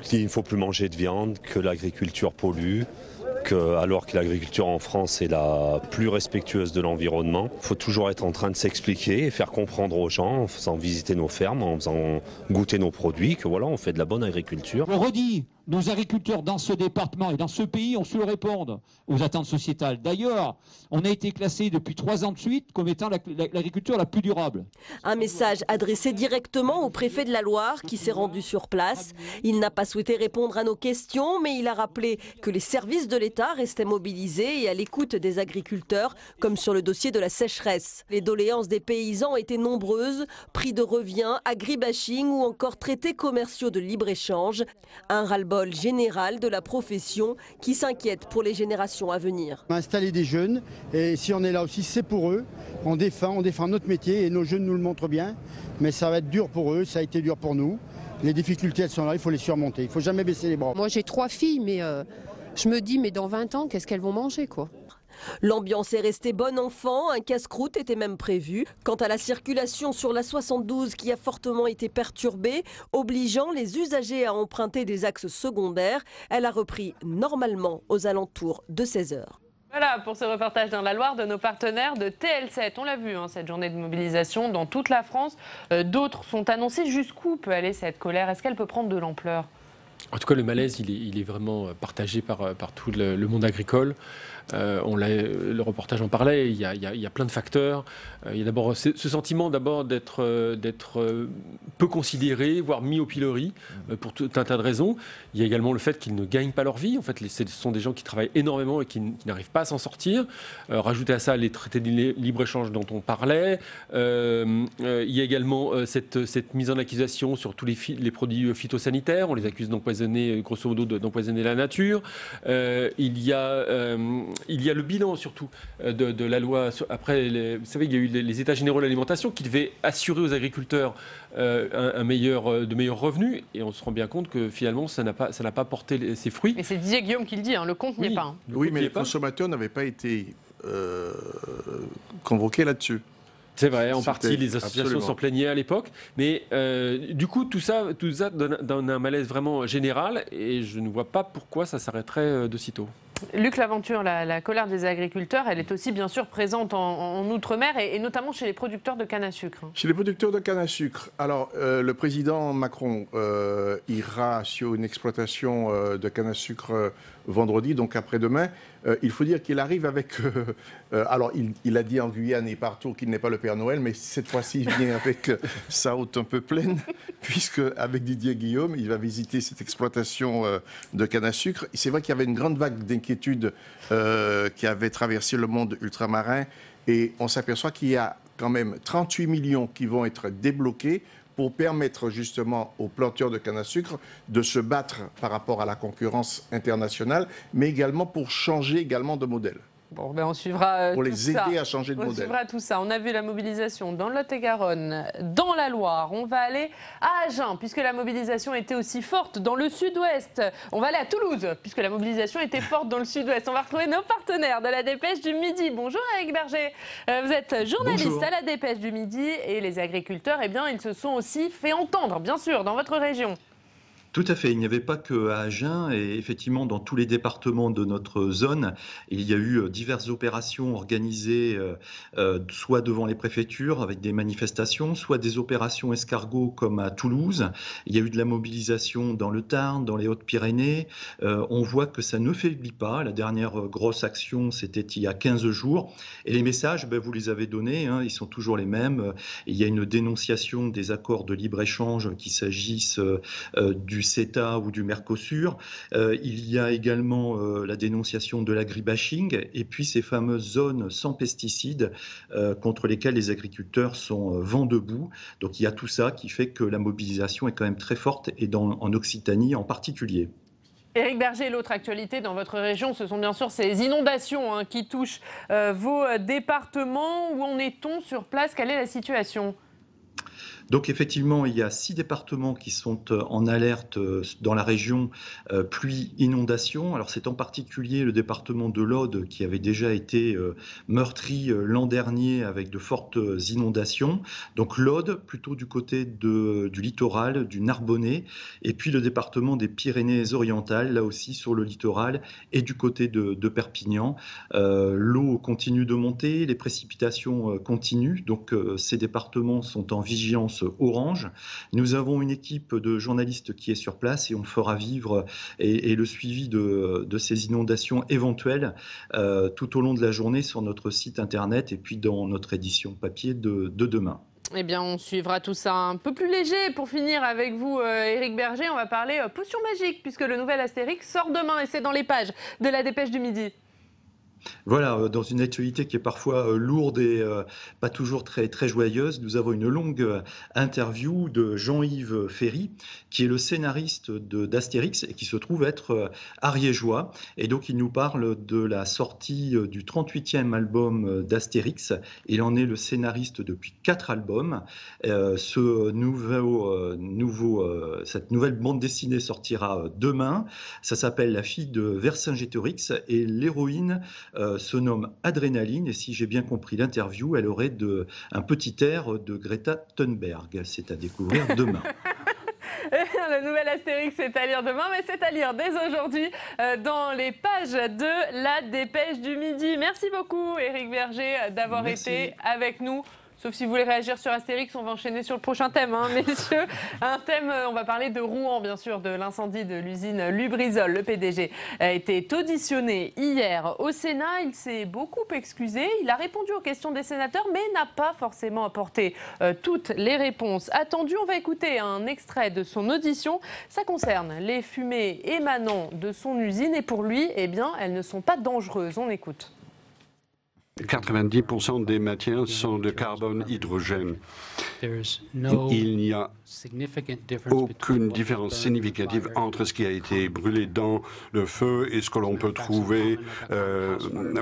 qu'il ne faut plus manger de viande, que l'agriculture pollue. Alors que l'agriculture en France est la plus respectueuse de l'environnement. Il faut toujours être en train de s'expliquer et faire comprendre aux gens en faisant visiter nos fermes, en faisant goûter nos produits, que voilà, on fait de la bonne agriculture. On redit, nos agriculteurs dans ce département et dans ce pays ont su répondre aux attentes sociétales. D'ailleurs, on a été classé depuis 3 ans de suite comme étant l'agriculture la plus durable. Un message adressé directement au préfet de la Loire qui s'est rendu sur place. Il n'a pas souhaité répondre à nos questions, mais il a rappelé que les services de l'État restaient mobilisés et à l'écoute des agriculteurs, comme sur le dossier de la sécheresse. Les doléances des paysans étaient nombreuses, prix de revient, agribashing ou encore traités commerciaux de libre-échange. Un ras-le-bol général de la profession qui s'inquiète pour les générations à venir. Installer des jeunes, et si on est là aussi, c'est pour eux. On défend notre métier et nos jeunes nous le montrent bien, mais ça va être dur pour eux, ça a été dur pour nous. Les difficultés, elles sont là, il faut les surmonter, il ne faut jamais baisser les bras. Moi j'ai 3 filles, mais je me dis, mais dans 20 ans, qu'est-ce qu'elles vont manger, quoi ? L'ambiance est restée bon enfant, un casse-croûte était même prévu. Quant à la circulation sur la 72 qui a fortement été perturbée, obligeant les usagers à emprunter des axes secondaires, elle a repris normalement aux alentours de 16 h. Voilà pour ce reportage dans la Loire de nos partenaires de TL7. On l'a vu, cette journée de mobilisation dans toute la France. D'autres sont annoncés. Jusqu'où peut aller cette colère? Est-ce qu'elle peut prendre de l'ampleur? En tout cas, le malaise, il est vraiment partagé par tout le monde agricole. Le reportage en parlait, il y a plein de facteurs. Il y a d'abord ce sentiment d'être peu considéré, voire mis au pilori, pour tout un tas de raisons. Il y a également le fait qu'ils ne gagnent pas leur vie. En fait, ce sont des gens qui travaillent énormément et qui n'arrivent pas à s'en sortir. Rajoutez à ça les traités de libre-échange dont on parlait. Il y a également cette mise en accusation sur tous les produits phytosanitaires. On les accuse d'empoisonner, grosso modo, d'empoisonner la nature. Il y a le bilan surtout de la loi. Après, vous savez, il y a eu les états généraux de l'alimentation qui devaient assurer aux agriculteurs de meilleurs revenus. Et on se rend bien compte que finalement, ça n'a pas porté ses fruits. Et c'est Didier Guillaume qui le dit, le compte n'y est pas. Oui, mais les consommateurs n'avaient pas été convoqués là-dessus. C'est vrai, en partie, les associations s'en plaignaient à l'époque. Mais du coup, tout ça donne un malaise vraiment général. Et je ne vois pas pourquoi ça s'arrêterait de sitôt. Luc Laventure, la colère des agriculteurs, elle est aussi bien sûr présente en Outre-mer et notamment chez les producteurs de canne à sucre. Chez les producteurs de canne à sucre. Alors, le président Macron ira sur une exploitation de canne à sucre vendredi, donc après-demain. Il faut dire qu'il arrive avec... alors, il a dit en Guyane et partout qu'il n'est pas le Père Noël, mais cette fois-ci, il vient avec sa haute un peu pleine, puisque avec Didier Guillaume, il va visiter cette exploitation de canne à sucre. C'est vrai qu'il y avait une grande vague d'inquiétude qui avait traversé le monde ultramarin, et on s'aperçoit qu'il y a quand même 38 millions qui vont être débloqués pour permettre justement aux planteurs de canne à sucre de se battre par rapport à la concurrence internationale, mais également pour changer également de modèle. Bon, on suivra pour les aider à changer de modèle. On suivra tout ça. On a vu la mobilisation dans le Lot-et-Garonne, dans la Loire. On va aller à Agen, puisque la mobilisation était aussi forte dans le sud-ouest. On va aller à Toulouse, puisque la mobilisation était forte dans le sud-ouest. On va retrouver nos partenaires de la Dépêche du Midi. Bonjour Eric Berger. Vous êtes journaliste Bonjour. à la Dépêche du Midi et les agriculteurs, eh bien, ils se sont aussi fait entendre, bien sûr, dans votre région. Tout à fait, il n'y avait pas qu'à Agen, et effectivement dans tous les départements de notre zone, il y a eu diverses opérations organisées soit devant les préfectures avec des manifestations, soit des opérations escargots comme à Toulouse. Il y a eu de la mobilisation dans le Tarn, dans les Hautes-Pyrénées. On voit que ça ne faiblit pas. La dernière grosse action, c'était il y a 15 jours. Et les messages, vous les avez donnés, ils sont toujours les mêmes. Il y a une dénonciation des accords de libre-échange, qu'il s'agisse du CETA ou du Mercosur. Il y a également la dénonciation de l'agribashing et puis ces fameuses zones sans pesticides contre lesquelles les agriculteurs sont vent debout. Donc il y a tout ça qui fait que la mobilisation est quand même très forte et en Occitanie en particulier. Éric Berger, l'autre actualité dans votre région, ce sont bien sûr ces inondations qui touchent vos départements. Où en est-on sur place? Quelle est la situation? Donc effectivement, il y a 6 départements qui sont en alerte dans la région pluie-inondation. Alors c'est en particulier le département de l'Aude qui avait déjà été meurtri l'an dernier avec de fortes inondations. Donc l'Aude, plutôt du côté du littoral, du Narbonnais, et puis le département des Pyrénées-Orientales, là aussi sur le littoral, et du côté de Perpignan. L'eau continue de monter, les précipitations continuent, donc ces départements sont en vigilance orange. Nous avons une équipe de journalistes qui est sur place et on fera vivre et le suivi de ces inondations éventuelles tout au long de la journée sur notre site internet et puis dans notre édition papier de demain. Eh bien, on suivra tout ça un peu plus léger. Pour finir avec vous, Éric Berger, on va parler potion magique puisque le nouvel Astérix sort demain et c'est dans les pages de la Dépêche du Midi. Voilà, dans une actualité qui est parfois lourde et pas toujours très, très joyeuse, nous avons une longue interview de Jean-Yves Ferry, qui est le scénariste d'Astérix et qui se trouve être ariégeois. Et donc, il nous parle de la sortie du 38e album d'Astérix. Il en est le scénariste depuis 4 albums. Cette nouvelle bande dessinée sortira demain. Ça s'appelle La fille de Vercingétorix et l'héroïne se nomme Adrénaline et si j'ai bien compris l'interview, elle aurait un petit air de Greta Thunberg. C'est à découvrir demain. Le nouvel Astérix, c'est à lire demain, mais c'est à lire dès aujourd'hui dans les pages de la Dépêche du Midi. Merci beaucoup, Éric Berger, d'avoir été avec nous. Sauf si vous voulez réagir sur Astérix, on va enchaîner sur le prochain thème, messieurs. Un thème, on va parler de Rouen, bien sûr, de l'incendie de l'usine Lubrizol. Le PDG a été auditionné hier au Sénat. Il s'est beaucoup excusé. Il a répondu aux questions des sénateurs, mais n'a pas forcément apporté toutes les réponses attendues. On va écouter un extrait de son audition. Ça concerne les fumées émanant de son usine. Et pour lui, eh bien, elles ne sont pas dangereuses. On écoute. 90% des matières sont de carbone hydrogène. Il n'y a aucune différence significative entre ce qui a été brûlé dans le feu et ce que l'on peut trouver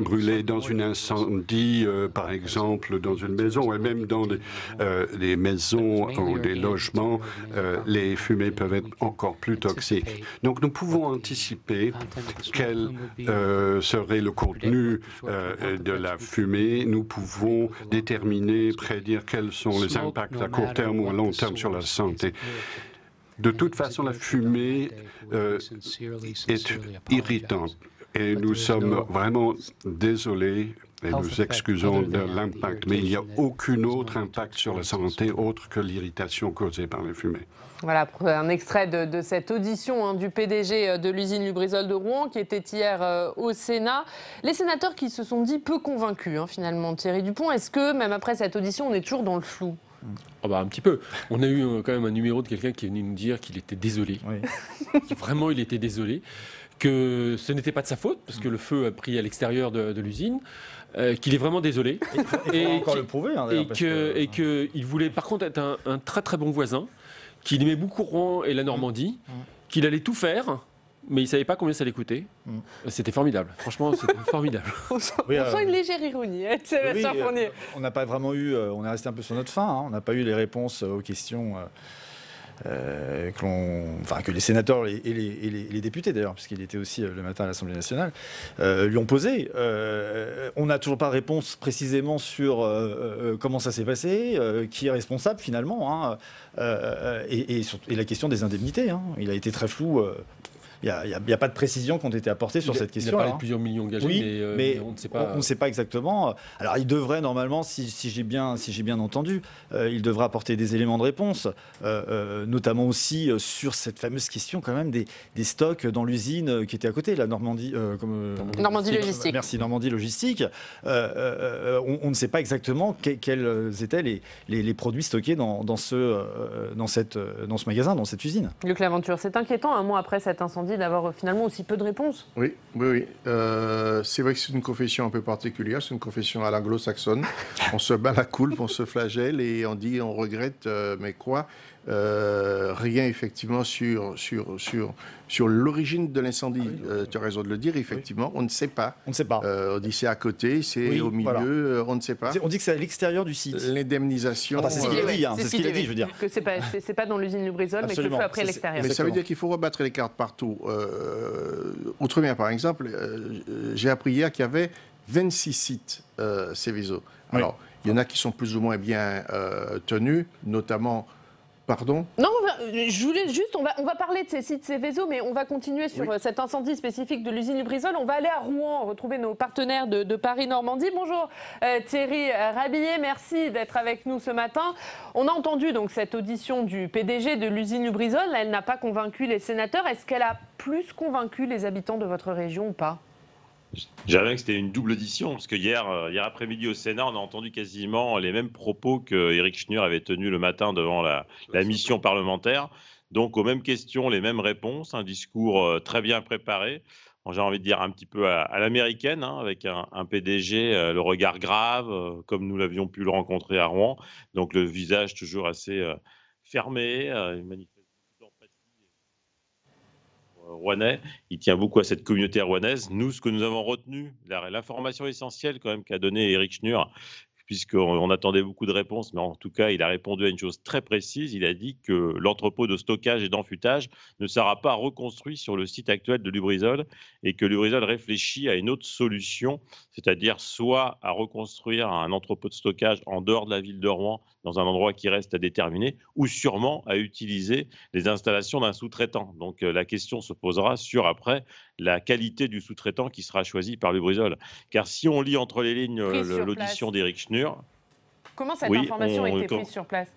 brûlé dans un incendie, par exemple dans une maison, et même dans des maisons ou des logements, les fumées peuvent être encore plus toxiques. Donc nous pouvons anticiper quel serait le contenu de la fumée. Nous pouvons déterminer, prédire quels sont les impacts à court terme ou à long terme sur la santé. De toute façon, la fumée est irritante et nous sommes vraiment désolés et nous excusons de l'impact, mais il n'y a aucun autre impact sur la santé autre que l'irritation causée par les fumées. Voilà, un extrait de cette audition du PDG de l'usine Lubrizol de Rouen qui était hier au Sénat. Les sénateurs qui se sont dit peu convaincus, finalement, Thierry Dupont. Est-ce que, même après cette audition, on est toujours dans le flou ? Un petit peu. On a eu quand même un numéro de quelqu'un qui est venu nous dire qu'il était désolé. Oui. Vraiment, il était désolé. Que ce n'était pas de sa faute, parce que le feu a pris à l'extérieur de l'usine. Qu'il est vraiment désolé. Il faut encore le prouver. Et qu'il voulait par contre être un très très bon voisin, qu'il aimait beaucoup Rouen et la Normandie, qu'il allait tout faire, mais il ne savait pas combien ça allait coûter. C'était formidable. Franchement, c'était formidable. On sent une légère ironie. On n'a pas vraiment eu... on est resté un peu sur notre faim. On n'a pas eu les réponses aux questions... que les sénateurs et les députés d'ailleurs, puisqu'il était aussi le matin à l'Assemblée nationale, lui ont posé. On n'a toujours pas de réponse précisément sur comment ça s'est passé, qui est responsable finalement, et la question des indemnités. Il a été très flou. Il n'y a pas de précisions qui ont été apportées sur cette question. Il a parlé de plusieurs millions engagés, oui, mais on ne sait pas. On ne sait pas exactement. Alors, il devrait normalement, si j'ai bien entendu, il devrait apporter des éléments de réponse, notamment aussi sur cette fameuse question quand même des stocks dans l'usine qui était à côté, la Normandie. Normandie Logistique. Merci, Normandie Logistique. On ne sait pas exactement quels étaient les produits stockés dans ce magasin, dans cette usine. Luc Laventure, c'est inquiétant un mois après cet incendie Normandie d'avoir finalement aussi peu de réponses. Oui. C'est vrai que c'est une confession un peu particulière, c'est une confession à l'anglo-saxonne. On se bat la coulpe, on se flagelle et on dit on regrette, mais quoi rien effectivement sur l'origine de l'incendie. Tu as raison de le dire, effectivement, on ne sait pas. On ne sait pas. On dit c'est à côté, c'est au milieu, on ne sait pas. On dit que c'est à l'extérieur du site. L'indemnisation... c'est ce qu'il a dit, c'est ce qu'il a dit, je veux dire. Que c'est pas dans l'usine Lubrizol, mais que le feu après l'extérieur. Mais ça veut dire qu'il faut rebattre les cartes partout. Outre-mer, par exemple, j'ai appris hier qu'il y avait 26 sites Seveso. Alors, il y en a qui sont plus ou moins bien tenus, notamment... Pardon ? Non, je voulais juste, on va parler de ces sites Seveso, mais on va continuer sur cet incendie spécifique de l'usine Lubrizol. On va aller à Rouen, retrouver nos partenaires de Paris-Normandie. Bonjour Thierry Rabillet, merci d'être avec nous ce matin. On a entendu donc cette audition du PDG de l'usine Lubrizol. Elle n'a pas convaincu les sénateurs. Est-ce qu'elle a plus convaincu les habitants de votre région ou pas ? J'avais que c'était une double audition, parce que hier après-midi au Sénat, on a entendu quasiment les mêmes propos que Éric Schnur avait tenus le matin devant la mission parlementaire. Donc aux mêmes questions, les mêmes réponses, un discours très bien préparé. J'ai envie de dire un petit peu à l'américaine, avec un PDG, le regard grave, comme nous l'avions pu le rencontrer à Rouen. Donc le visage toujours assez fermé, manifeste rouennais, il tient beaucoup à cette communauté rouennaise. Nous, ce que nous avons retenu, l'information essentielle quand même qu'a donnée Éric Schnur, puisqu'on attendait beaucoup de réponses, mais en tout cas, il a répondu à une chose très précise. Il a dit que l'entrepôt de stockage et d'enfûtage ne sera pas reconstruit sur le site actuel de Lubrizol et que Lubrizol réfléchit à une autre solution, c'est-à-dire soit à reconstruire un entrepôt de stockage en dehors de la ville de Rouen, dans un endroit qui reste à déterminer, ou sûrement à utiliser les installations d'un sous-traitant. Donc la question se posera sur, après, la qualité du sous-traitant qui sera choisi par Lubrizol. Car si on lit entre les lignes l'audition d'Éric Schnur... Comment cette information a été prise sur place ?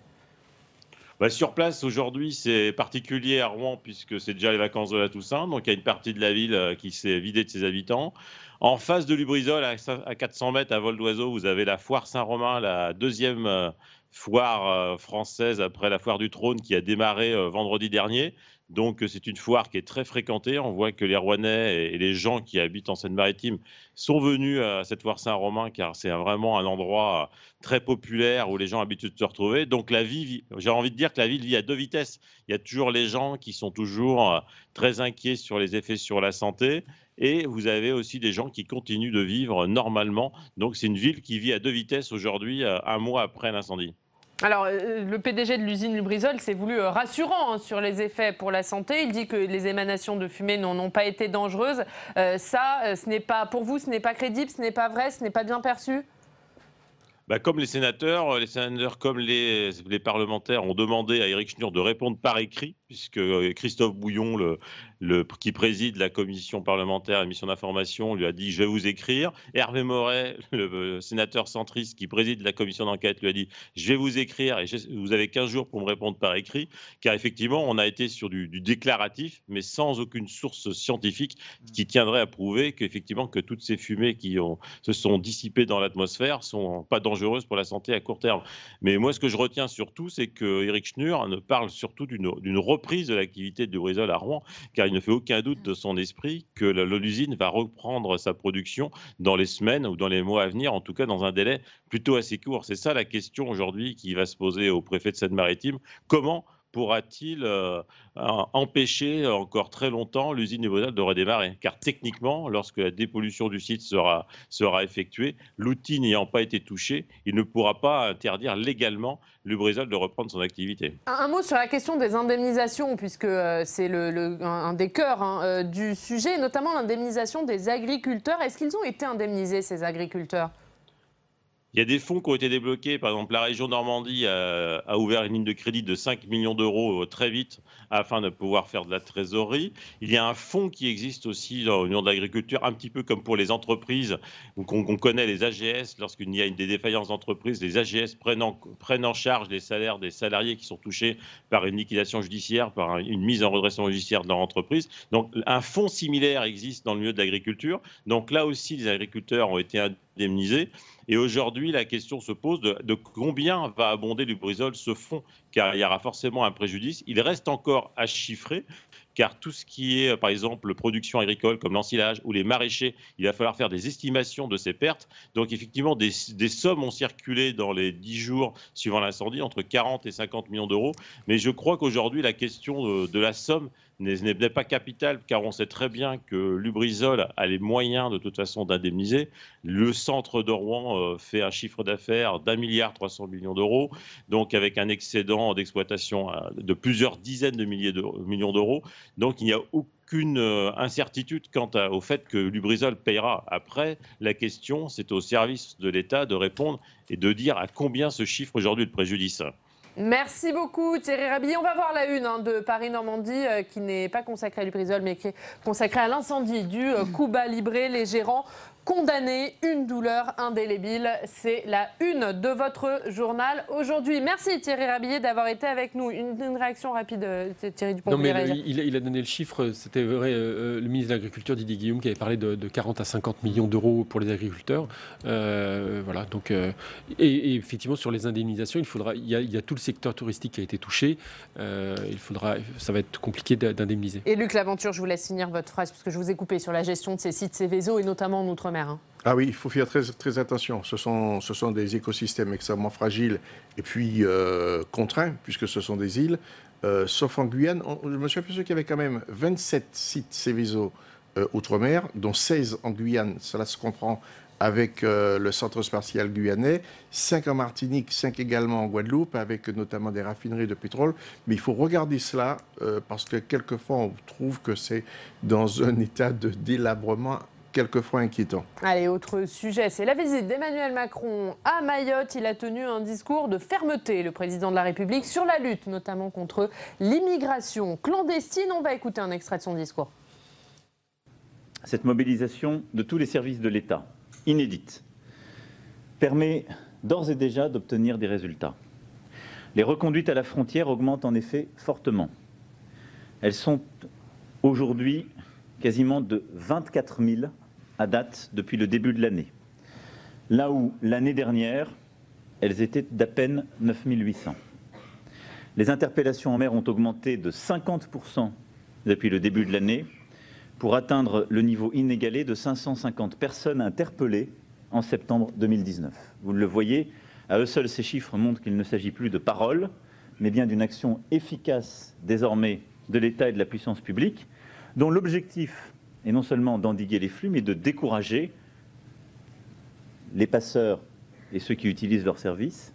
Sur place, aujourd'hui, c'est particulier à Rouen, puisque c'est déjà les vacances de la Toussaint. Donc il y a une partie de la ville qui s'est vidée de ses habitants. En face de Lubrizol, à 400 mètres, à vol d'oiseau, vous avez la foire Saint-Romain, la deuxième foire française après la foire du Trône qui a démarré vendredi dernier. Donc c'est une foire qui est très fréquentée. On voit que les Rouennais et les gens qui habitent en Seine-Maritime sont venus à cette foire Saint-Romain, car c'est vraiment un endroit très populaire où les gens ont l'habitude de se retrouver. Donc la vie, j'ai envie de dire que la ville vit à deux vitesses. Il y a toujours les gens qui sont toujours très inquiets sur les effets sur la santé. Et vous avez aussi des gens qui continuent de vivre normalement. Donc c'est une ville qui vit à deux vitesses aujourd'hui, un mois après l'incendie. Alors, le PDG de l'usine Lubrizol s'est voulu rassurant sur les effets pour la santé. Il dit que les émanations de fumée n'ont pas été dangereuses. Ce n'est pas, pour vous, ce n'est pas crédible, ce n'est pas vrai, ce n'est pas bien perçu ? Comme les sénateurs comme les parlementaires ont demandé à Éric Schnur de répondre par écrit, puisque Christophe Bouillon, qui préside la commission parlementaire, la mission d'information, lui a dit « je vais vous écrire ». Hervé Moret, le sénateur centriste qui préside la commission d'enquête, lui a dit « je vais vous écrire et vous avez 15 jours pour me répondre par écrit ». Car effectivement, on a été sur du déclaratif, mais sans aucune source scientifique qui tiendrait à prouver qu'effectivement que toutes ces fumées qui se sont dissipées dans l'atmosphère ne sont pas dangereuses pour la santé à court terme. Mais moi, ce que je retiens surtout, c'est que Éric Schnur ne parle surtout d'une reprise de l'activité de Lubrizol à Rouen, car il ne fait aucun doute de son esprit que l'usine va reprendre sa production dans les semaines ou dans les mois à venir, en tout cas dans un délai plutôt assez court. C'est ça la question aujourd'hui qui va se poser au préfet de Seine-Maritime. Comment pourra-t-il empêcher encore très longtemps l'usine Lubrizol de redémarrer? Car techniquement, lorsque la dépollution du site sera effectuée, l'outil n'ayant pas été touché, il ne pourra pas interdire légalement Lubrizol de reprendre son activité. Un mot sur la question des indemnisations, puisque c'est un des cœurs du sujet, notamment l'indemnisation des agriculteurs. Est-ce qu'ils ont été indemnisés, ces agriculteurs ? Il y a des fonds qui ont été débloqués. Par exemple, la région Normandie a ouvert une ligne de crédit de 5 millions d'euros très vite afin de pouvoir faire de la trésorerie. Il y a un fonds qui existe aussi dans l'Union de l'agriculture, un petit peu comme pour les entreprises, où on connaît les AGS. Lorsqu'il y a des défaillances d'entreprises, les AGS prennent en charge les salaires des salariés qui sont touchés par une liquidation judiciaire, par une mise en redressement judiciaire dans l'entreprise. Donc un fonds similaire existe dans le milieu de l'agriculture. Donc là aussi, les agriculteurs ont été indemnisés. Et aujourd'hui, la question se pose de combien va abonder Lubrizol ce fonds, car il y aura forcément un préjudice. Il reste encore à chiffrer, car tout ce qui est, par exemple, production agricole comme l'ensilage ou les maraîchers, il va falloir faire des estimations de ces pertes. Donc effectivement, des sommes ont circulé dans les 10 jours suivant l'incendie, entre 40 et 50 millions d'euros. Mais je crois qu'aujourd'hui, la question de la somme n'est pas capitale, car on sait très bien que Lubrizol a les moyens de toute façon d'indemniser. Le centre de Rouen fait un chiffre d'affaires d'1,3 milliard d'euros, donc avec un excédent d'exploitation de plusieurs dizaines de millions d'euros. Donc il n'y a aucune incertitude quant au fait que Lubrizol payera. Après, la question, c'est au service de l'État de répondre et de dire à combien se chiffre aujourd'hui le préjudice. Merci beaucoup Thierry Rabillet. On va voir la une de Paris-Normandie qui n'est pas consacrée à Lubrizol mais qui est consacrée à l'incendie du Cuba Libre. Les gérants condamnés, une douleur indélébile. C'est la une de votre journal aujourd'hui. Merci Thierry Rabillet d'avoir été avec nous. Une réaction rapide, Thierry Dupont. Non, mais il a donné le chiffre. C'était vrai, le ministre de l'Agriculture, Didier Guillaume, qui avait parlé de 40 à 50 millions d'euros pour les agriculteurs. Voilà, donc, et effectivement, sur les indemnisations, il y a tout le secteur touristique qui a été touché. Ça va être compliqué d'indemniser. Et Luc Laventure, je vous laisse finir votre phrase, parce que je vous ai coupé sur la gestion de ces sites Céveso et notamment en Outre-mer. Ah oui, il faut faire très attention. Ce sont des écosystèmes extrêmement fragiles et puis contraints, puisque ce sont des îles. Sauf en Guyane, je me suis aperçu qu'il y avait quand même 27 sites Céveso Outre-mer, dont 16 en Guyane, cela se comprend avec le centre spatial guyanais, 5 en Martinique, 5 également en Guadeloupe, avec notamment des raffineries de pétrole. Mais il faut regarder cela, parce que quelquefois on trouve que c'est dans un état de délabrement quelquefois inquiétant. Allez, autre sujet, c'est la visite d'Emmanuel Macron à Mayotte. Il a tenu un discours de fermeté, le président de la République, sur la lutte, notamment contre l'immigration clandestine. On va écouter un extrait de son discours. Cette mobilisation de tous les services de l'État, inédite, permet d'ores et déjà d'obtenir des résultats. Les reconduites à la frontière augmentent en effet fortement. Elles sont aujourd'hui quasiment de 24 000 à date depuis le début de l'année. Là où l'année dernière, elles étaient d'à peine 9 800. Les interpellations en mer ont augmenté de 50% depuis le début de l'année pour atteindre le niveau inégalé de 550 personnes interpellées en septembre 2019. Vous le voyez, à eux seuls, ces chiffres montrent qu'il ne s'agit plus de paroles, mais bien d'une action efficace désormais de l'État et de la puissance publique, dont l'objectif est non seulement d'endiguer les flux, mais de décourager les passeurs et ceux qui utilisent leurs services.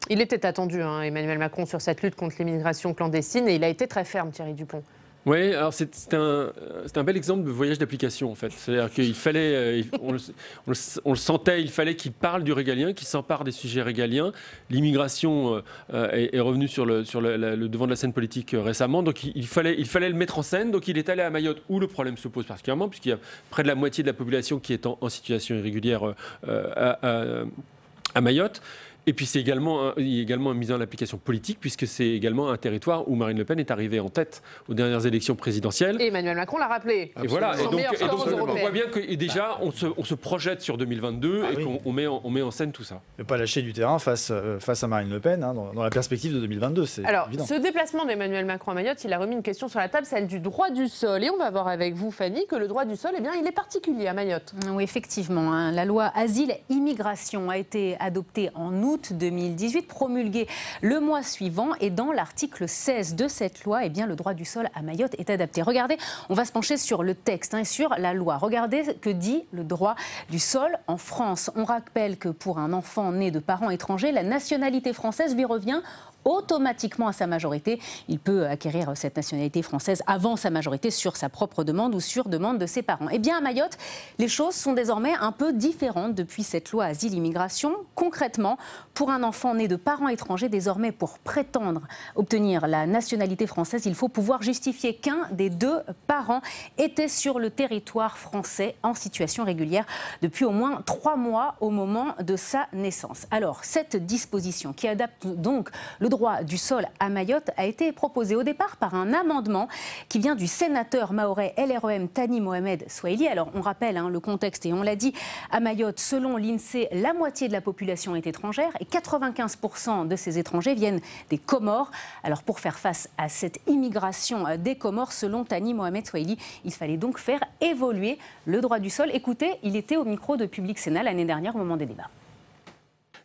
Il était attendu, Emmanuel Macron, sur cette lutte contre l'immigration clandestine, et il a été très ferme, Thierry Dupont. Oui, alors c'est un bel exemple de voyage d'application en fait. C'est-à-dire qu'il fallait, on le sentait, il fallait qu'il parle du régalien, qu'il s'empare des sujets régaliens. L'immigration est revenue sur le devant de la scène politique récemment, donc il fallait le mettre en scène. Donc il est allé à Mayotte où le problème se pose particulièrement, puisqu'il y a près de la moitié de la population qui est en situation irrégulière à Mayotte. Et puis il y a également une mise en application politique, puisque c'est également un territoire où Marine Le Pen est arrivée en tête aux dernières élections présidentielles. Et Emmanuel Macron l'a rappelé. Et voilà. Et donc on voit bien que déjà on se projette sur 2022 qu'on met en scène tout ça. Ne pas lâcher du terrain face à Marine Le Pen dans la perspective de 2022, c'est évident. Alors, ce déplacement d'Emmanuel Macron à Mayotte, il a remis une question sur la table, celle du droit du sol. Et on va voir avec vous, Fanny, que le droit du sol, il est particulier à Mayotte. Oui, effectivement. La loi Asile-Immigration a été adoptée en août 2018, promulguée le mois suivant, et dans l'article 16 de cette loi, le droit du sol à Mayotte est adapté. Regardez, on va se pencher sur le texte et sur la loi. Regardez ce que dit le droit du sol en France. On rappelle que pour un enfant né de parents étrangers, la nationalité française lui revient automatiquement à sa majorité. Il peut acquérir cette nationalité française avant sa majorité sur sa propre demande ou sur demande de ses parents. Eh bien, à Mayotte, les choses sont désormais un peu différentes depuis cette loi Asile-Immigration. Concrètement, pour un enfant né de parents étrangers, désormais, pour prétendre obtenir la nationalité française, il faut pouvoir justifier qu'un des deux parents était sur le territoire français en situation régulière depuis au moins 3 mois au moment de sa naissance. Alors, cette disposition qui adapte donc le droit du sol à Mayotte a été proposé au départ par un amendement qui vient du sénateur mahorais LREM Thani Mohamed Swahili. Alors on rappelle le contexte et on l'a dit, à Mayotte, selon l'INSEE, la moitié de la population est étrangère et 95% de ces étrangers viennent des Comores. Alors pour faire face à cette immigration des Comores, selon Thani Mohamed Swahili, il fallait donc faire évoluer le droit du sol. Écoutez, il était au micro de Public Sénat l'année dernière au moment des débats.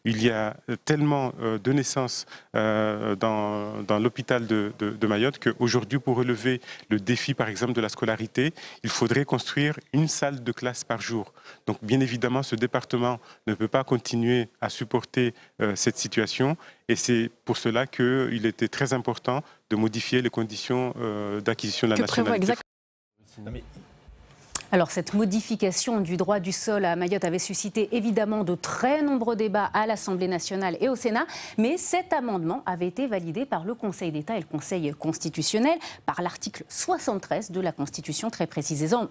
Il y a tellement de naissances dans l'hôpital de Mayotte qu'aujourd'hui, pour relever le défi, par exemple, de la scolarité, il faudrait construire une salle de classe par jour. Donc, bien évidemment, ce département ne peut pas continuer à supporter cette situation. Et c'est pour cela qu'il était très important de modifier les conditions d'acquisition de la nationalité. Alors cette modification du droit du sol à Mayotte avait suscité évidemment de très nombreux débats à l'Assemblée nationale et au Sénat, mais cet amendement avait été validé par le Conseil d'État et le Conseil constitutionnel par l'article 73 de la Constitution, très précisément,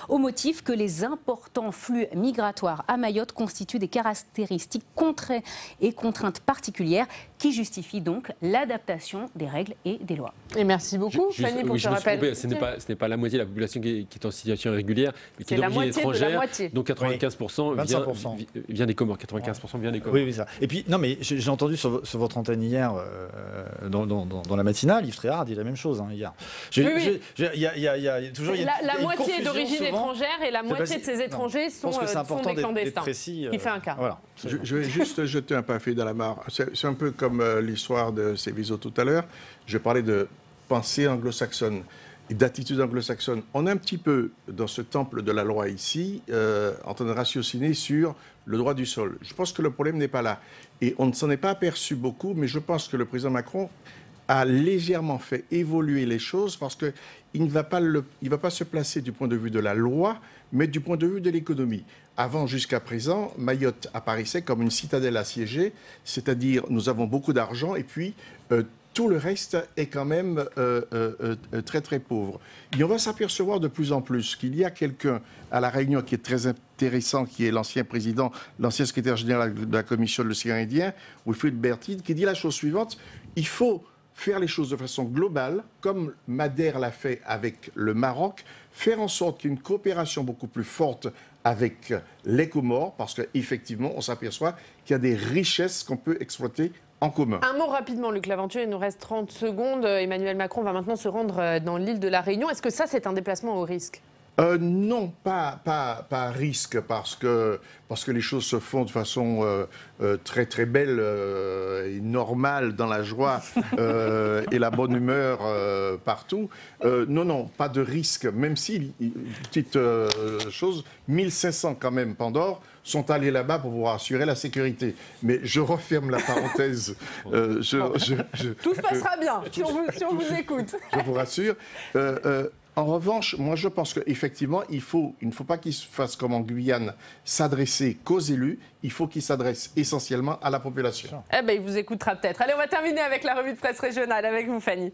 au motif que les importants flux migratoires à Mayotte constituent des caractéristiques et contraintes particulières qui justifient donc l'adaptation des règles et des lois. Et merci beaucoup, Fanny, pour ce rappel. Ce n'est pas la moitié de la population qui est en situation irrégulière, mais qui est d'origine étrangère. Donc 95% vient des Comores. 95% vient des Comores. Oui, ça. Et puis, non, mais j'ai entendu sur votre antenne hier, dans la matinale, Yves Tréhard dit la même chose hier. La moitié est d'origine étrangère et la moitié de ces étrangers sont des clandestins. Qui fait un quart. Voilà. Je vais juste jeter un pavé dans la mare. C'est un peu comme l'histoire de Séviso tout à l'heure. Je parlais de pensée anglo-saxonne et d'attitude anglo-saxonne. On est un petit peu dans ce temple de la loi ici, en train de ratiociner sur le droit du sol. Je pense que le problème n'est pas là. Et on ne s'en est pas aperçu beaucoup, mais je pense que le président Macron a légèrement fait évoluer les choses parce qu'il ne va pas se placer du point de vue de la loi, mais du point de vue de l'économie. Avant, jusqu'à présent, Mayotte apparaissait comme une citadelle assiégée, c'est-à-dire nous avons beaucoup d'argent et puis tout le reste est quand même très très pauvre. Et on va s'apercevoir de plus en plus qu'il y a quelqu'un à La Réunion qui est très intéressant, qui est l'ancien président, l'ancien secrétaire général de la commission de l'océan Indien, Wilfried Bertide, qui dit la chose suivante: il faut faire les choses de façon globale, comme Madère l'a fait avec le Maroc, faire en sorte qu'il y ait une coopération beaucoup plus forte avec les Comores, parce qu'effectivement, on s'aperçoit qu'il y a des richesses qu'on peut exploiter en commun. Un mot rapidement, Luc Laventure, il nous reste 30 secondes. Emmanuel Macron va maintenant se rendre dans l'île de la Réunion. Est-ce que ça, c'est un déplacement au risque ? Non, pas à risque, parce que les choses se font de façon très très belle et normale, dans la joie et la bonne humeur partout. Non, pas de risque, même si, petite chose, 1500 quand même Pandore sont allés là-bas pour pouvoir assurer la sécurité. Mais je referme la parenthèse. Tout se passera bien, si on vous écoute. Je vous rassure. En revanche, moi je pense qu'effectivement, il ne faut pas qu'il se fasse comme en Guyane, s'adresser qu'aux élus, il faut qu'il s'adresse essentiellement à la population. Eh bien, il vous écoutera peut-être. Allez, on va terminer avec la revue de presse régionale, avec vous, Fanny.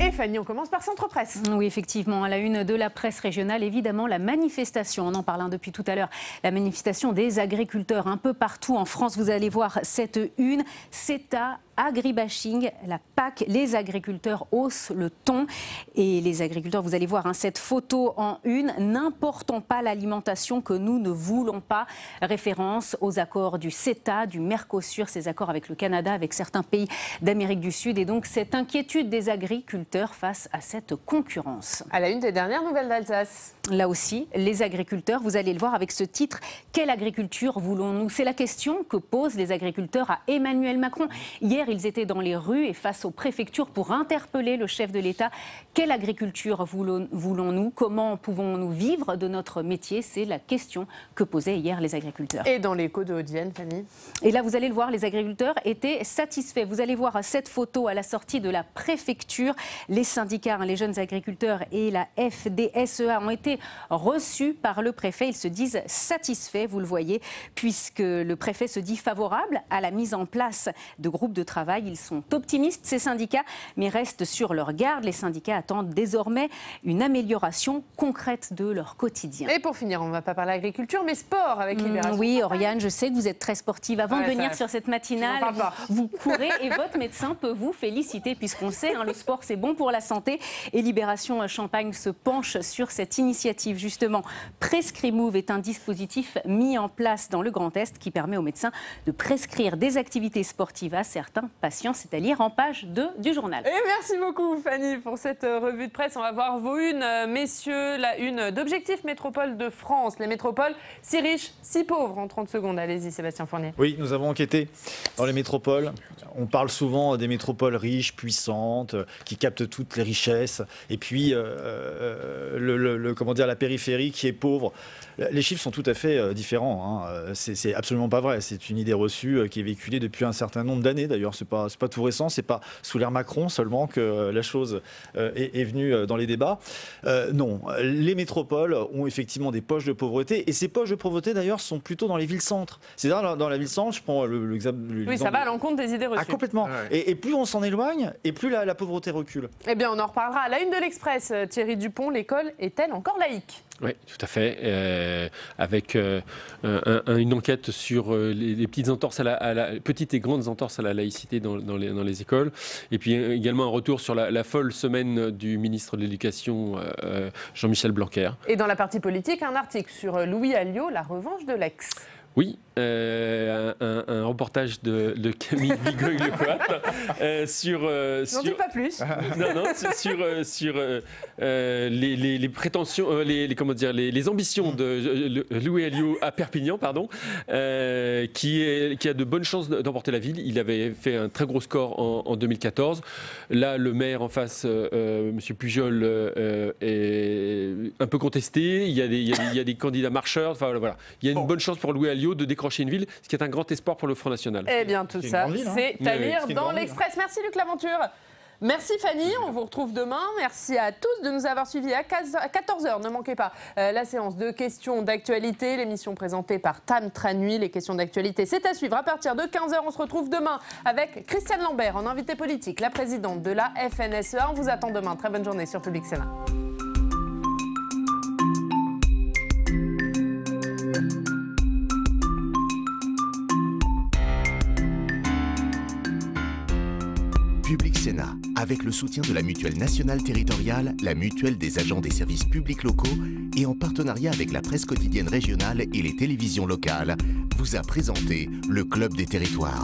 Et Fanny, on commence par Centre Presse. Oui, effectivement, à la une de la presse régionale, évidemment, la manifestation, on en parle depuis tout à l'heure, la manifestation des agriculteurs un peu partout en France. Vous allez voir cette une, CETA, agribashing, la PAC, les agriculteurs haussent le ton. Et les agriculteurs, vous allez voir cette photo en une, n'importons pas l'alimentation que nous ne voulons pas. Référence aux accords du CETA, du Mercosur, ces accords avec le Canada, avec certains pays d'Amérique du Sud. Et donc cette inquiétude des agriculteurs face à cette concurrence. À la une des dernières nouvelles d'Alsace. Là aussi, les agriculteurs, vous allez le voir avec ce titre, quelle agriculture voulons-nous? C'est la question que posent les agriculteurs à Emmanuel Macron. Hier, ils étaient dans les rues et face aux préfectures pour interpeller le chef de l'État. Quelle agriculture voulons-nous? Comment pouvons-nous vivre de notre métier? C'est la question que posaient hier les agriculteurs. Et dans l'écho de Haute-Vienne, Fanny? Et là, vous allez le voir, les agriculteurs étaient satisfaits. Vous allez voir cette photo à la sortie de la préfecture. Les syndicats, les jeunes agriculteurs et la FDSEA ont été reçus par le préfet. Ils se disent satisfaits, vous le voyez, puisque le préfet se dit favorable à la mise en place de groupes de travail. Ils sont optimistes, ces syndicats, mais restent sur leur garde. Les syndicats attendent désormais une amélioration concrète de leur quotidien. Et pour finir, on ne va pas parler agriculture, mais sport avec Libération. Oui, Oriane, je sais que vous êtes très sportive. Avant de venir sur cette matinale, vous courez et votre médecin peut vous féliciter, puisqu'on sait, le sport c'est bon pour la santé. Et Libération Champagne se penche sur cette initiative, justement. Prescrimove est un dispositif mis en place dans le Grand Est qui permet aux médecins de prescrire des activités sportives à certains patients. C'est à lire en page 2 du journal. Et merci beaucoup Fanny pour cette revue de presse. On va voir vos unes, messieurs. La une d'Objectif Métropole de France. Les métropoles si riches, si pauvres. En 30 secondes, allez-y Sébastien Fournier. Oui, nous avons enquêté dans les métropoles. On parle souvent des métropoles riches, puissantes, qui captent toutes les richesses. Et puis, la périphérie qui est pauvre. Les chiffres sont tout à fait différents. C'est absolument pas vrai. C'est une idée reçue qui est véhiculée depuis un certain nombre d'années. D'ailleurs, c'est pas tout récent. C'est pas sous l'ère Macron seulement que la chose est venue dans les débats. Non, les métropoles ont effectivement des poches de pauvreté. Et ces poches de pauvreté, d'ailleurs, sont plutôt dans les villes-centres. C'est-à-dire, dans la ville-centre, je prends l'exemple... Oui, ça va à l'encontre des idées reçues. Ah, complètement. Et plus on s'en éloigne, et plus la pauvreté recule. Eh bien, on en reparlera à la une de l'Express. Thierry Dupont, l'école est-elle encore laïque ? Oui, tout à fait. Avec une enquête sur les petites entorses petites et grandes entorses à la laïcité dans les écoles. Et puis également un retour sur la folle semaine du ministre de l'Éducation, Jean-Michel Blanquer. Et dans la partie politique, un article sur Louis Alliot, la revanche de l'ex. Oui, un reportage de Camille Bigoy-Lecoat sur... N'en dis pas plus. sur les prétentions, les ambitions de Louis Alliot à Perpignan, qui a de bonnes chances d'emporter la ville. Il avait fait un très gros score en 2014. Là, le maire en face, M. Pujol, est un peu contesté. Il y a des candidats marcheurs. Enfin, voilà. Il y a une bonne chance pour Louis Alliot de décrocher une ville, ce qui est un grand espoir pour le Front National. Eh bien, tout ça, c'est à lire dans l'Express. Merci Luc Laventure. Merci Fanny, on vous retrouve demain. Merci à tous de nous avoir suivis à 14h. Ne manquez pas la séance de questions d'actualité, l'émission présentée par Tam Tranui. Les questions d'actualité, c'est à suivre à partir de 15h. On se retrouve demain avec Christiane Lambert en invité politique, la présidente de la FNSEA. On vous attend demain. Très bonne journée sur Public Sénat. Public Sénat, avec le soutien de la Mutuelle Nationale Territoriale, la Mutuelle des agents des services publics locaux et en partenariat avec la presse quotidienne régionale et les télévisions locales, vous a présenté le Club des territoires.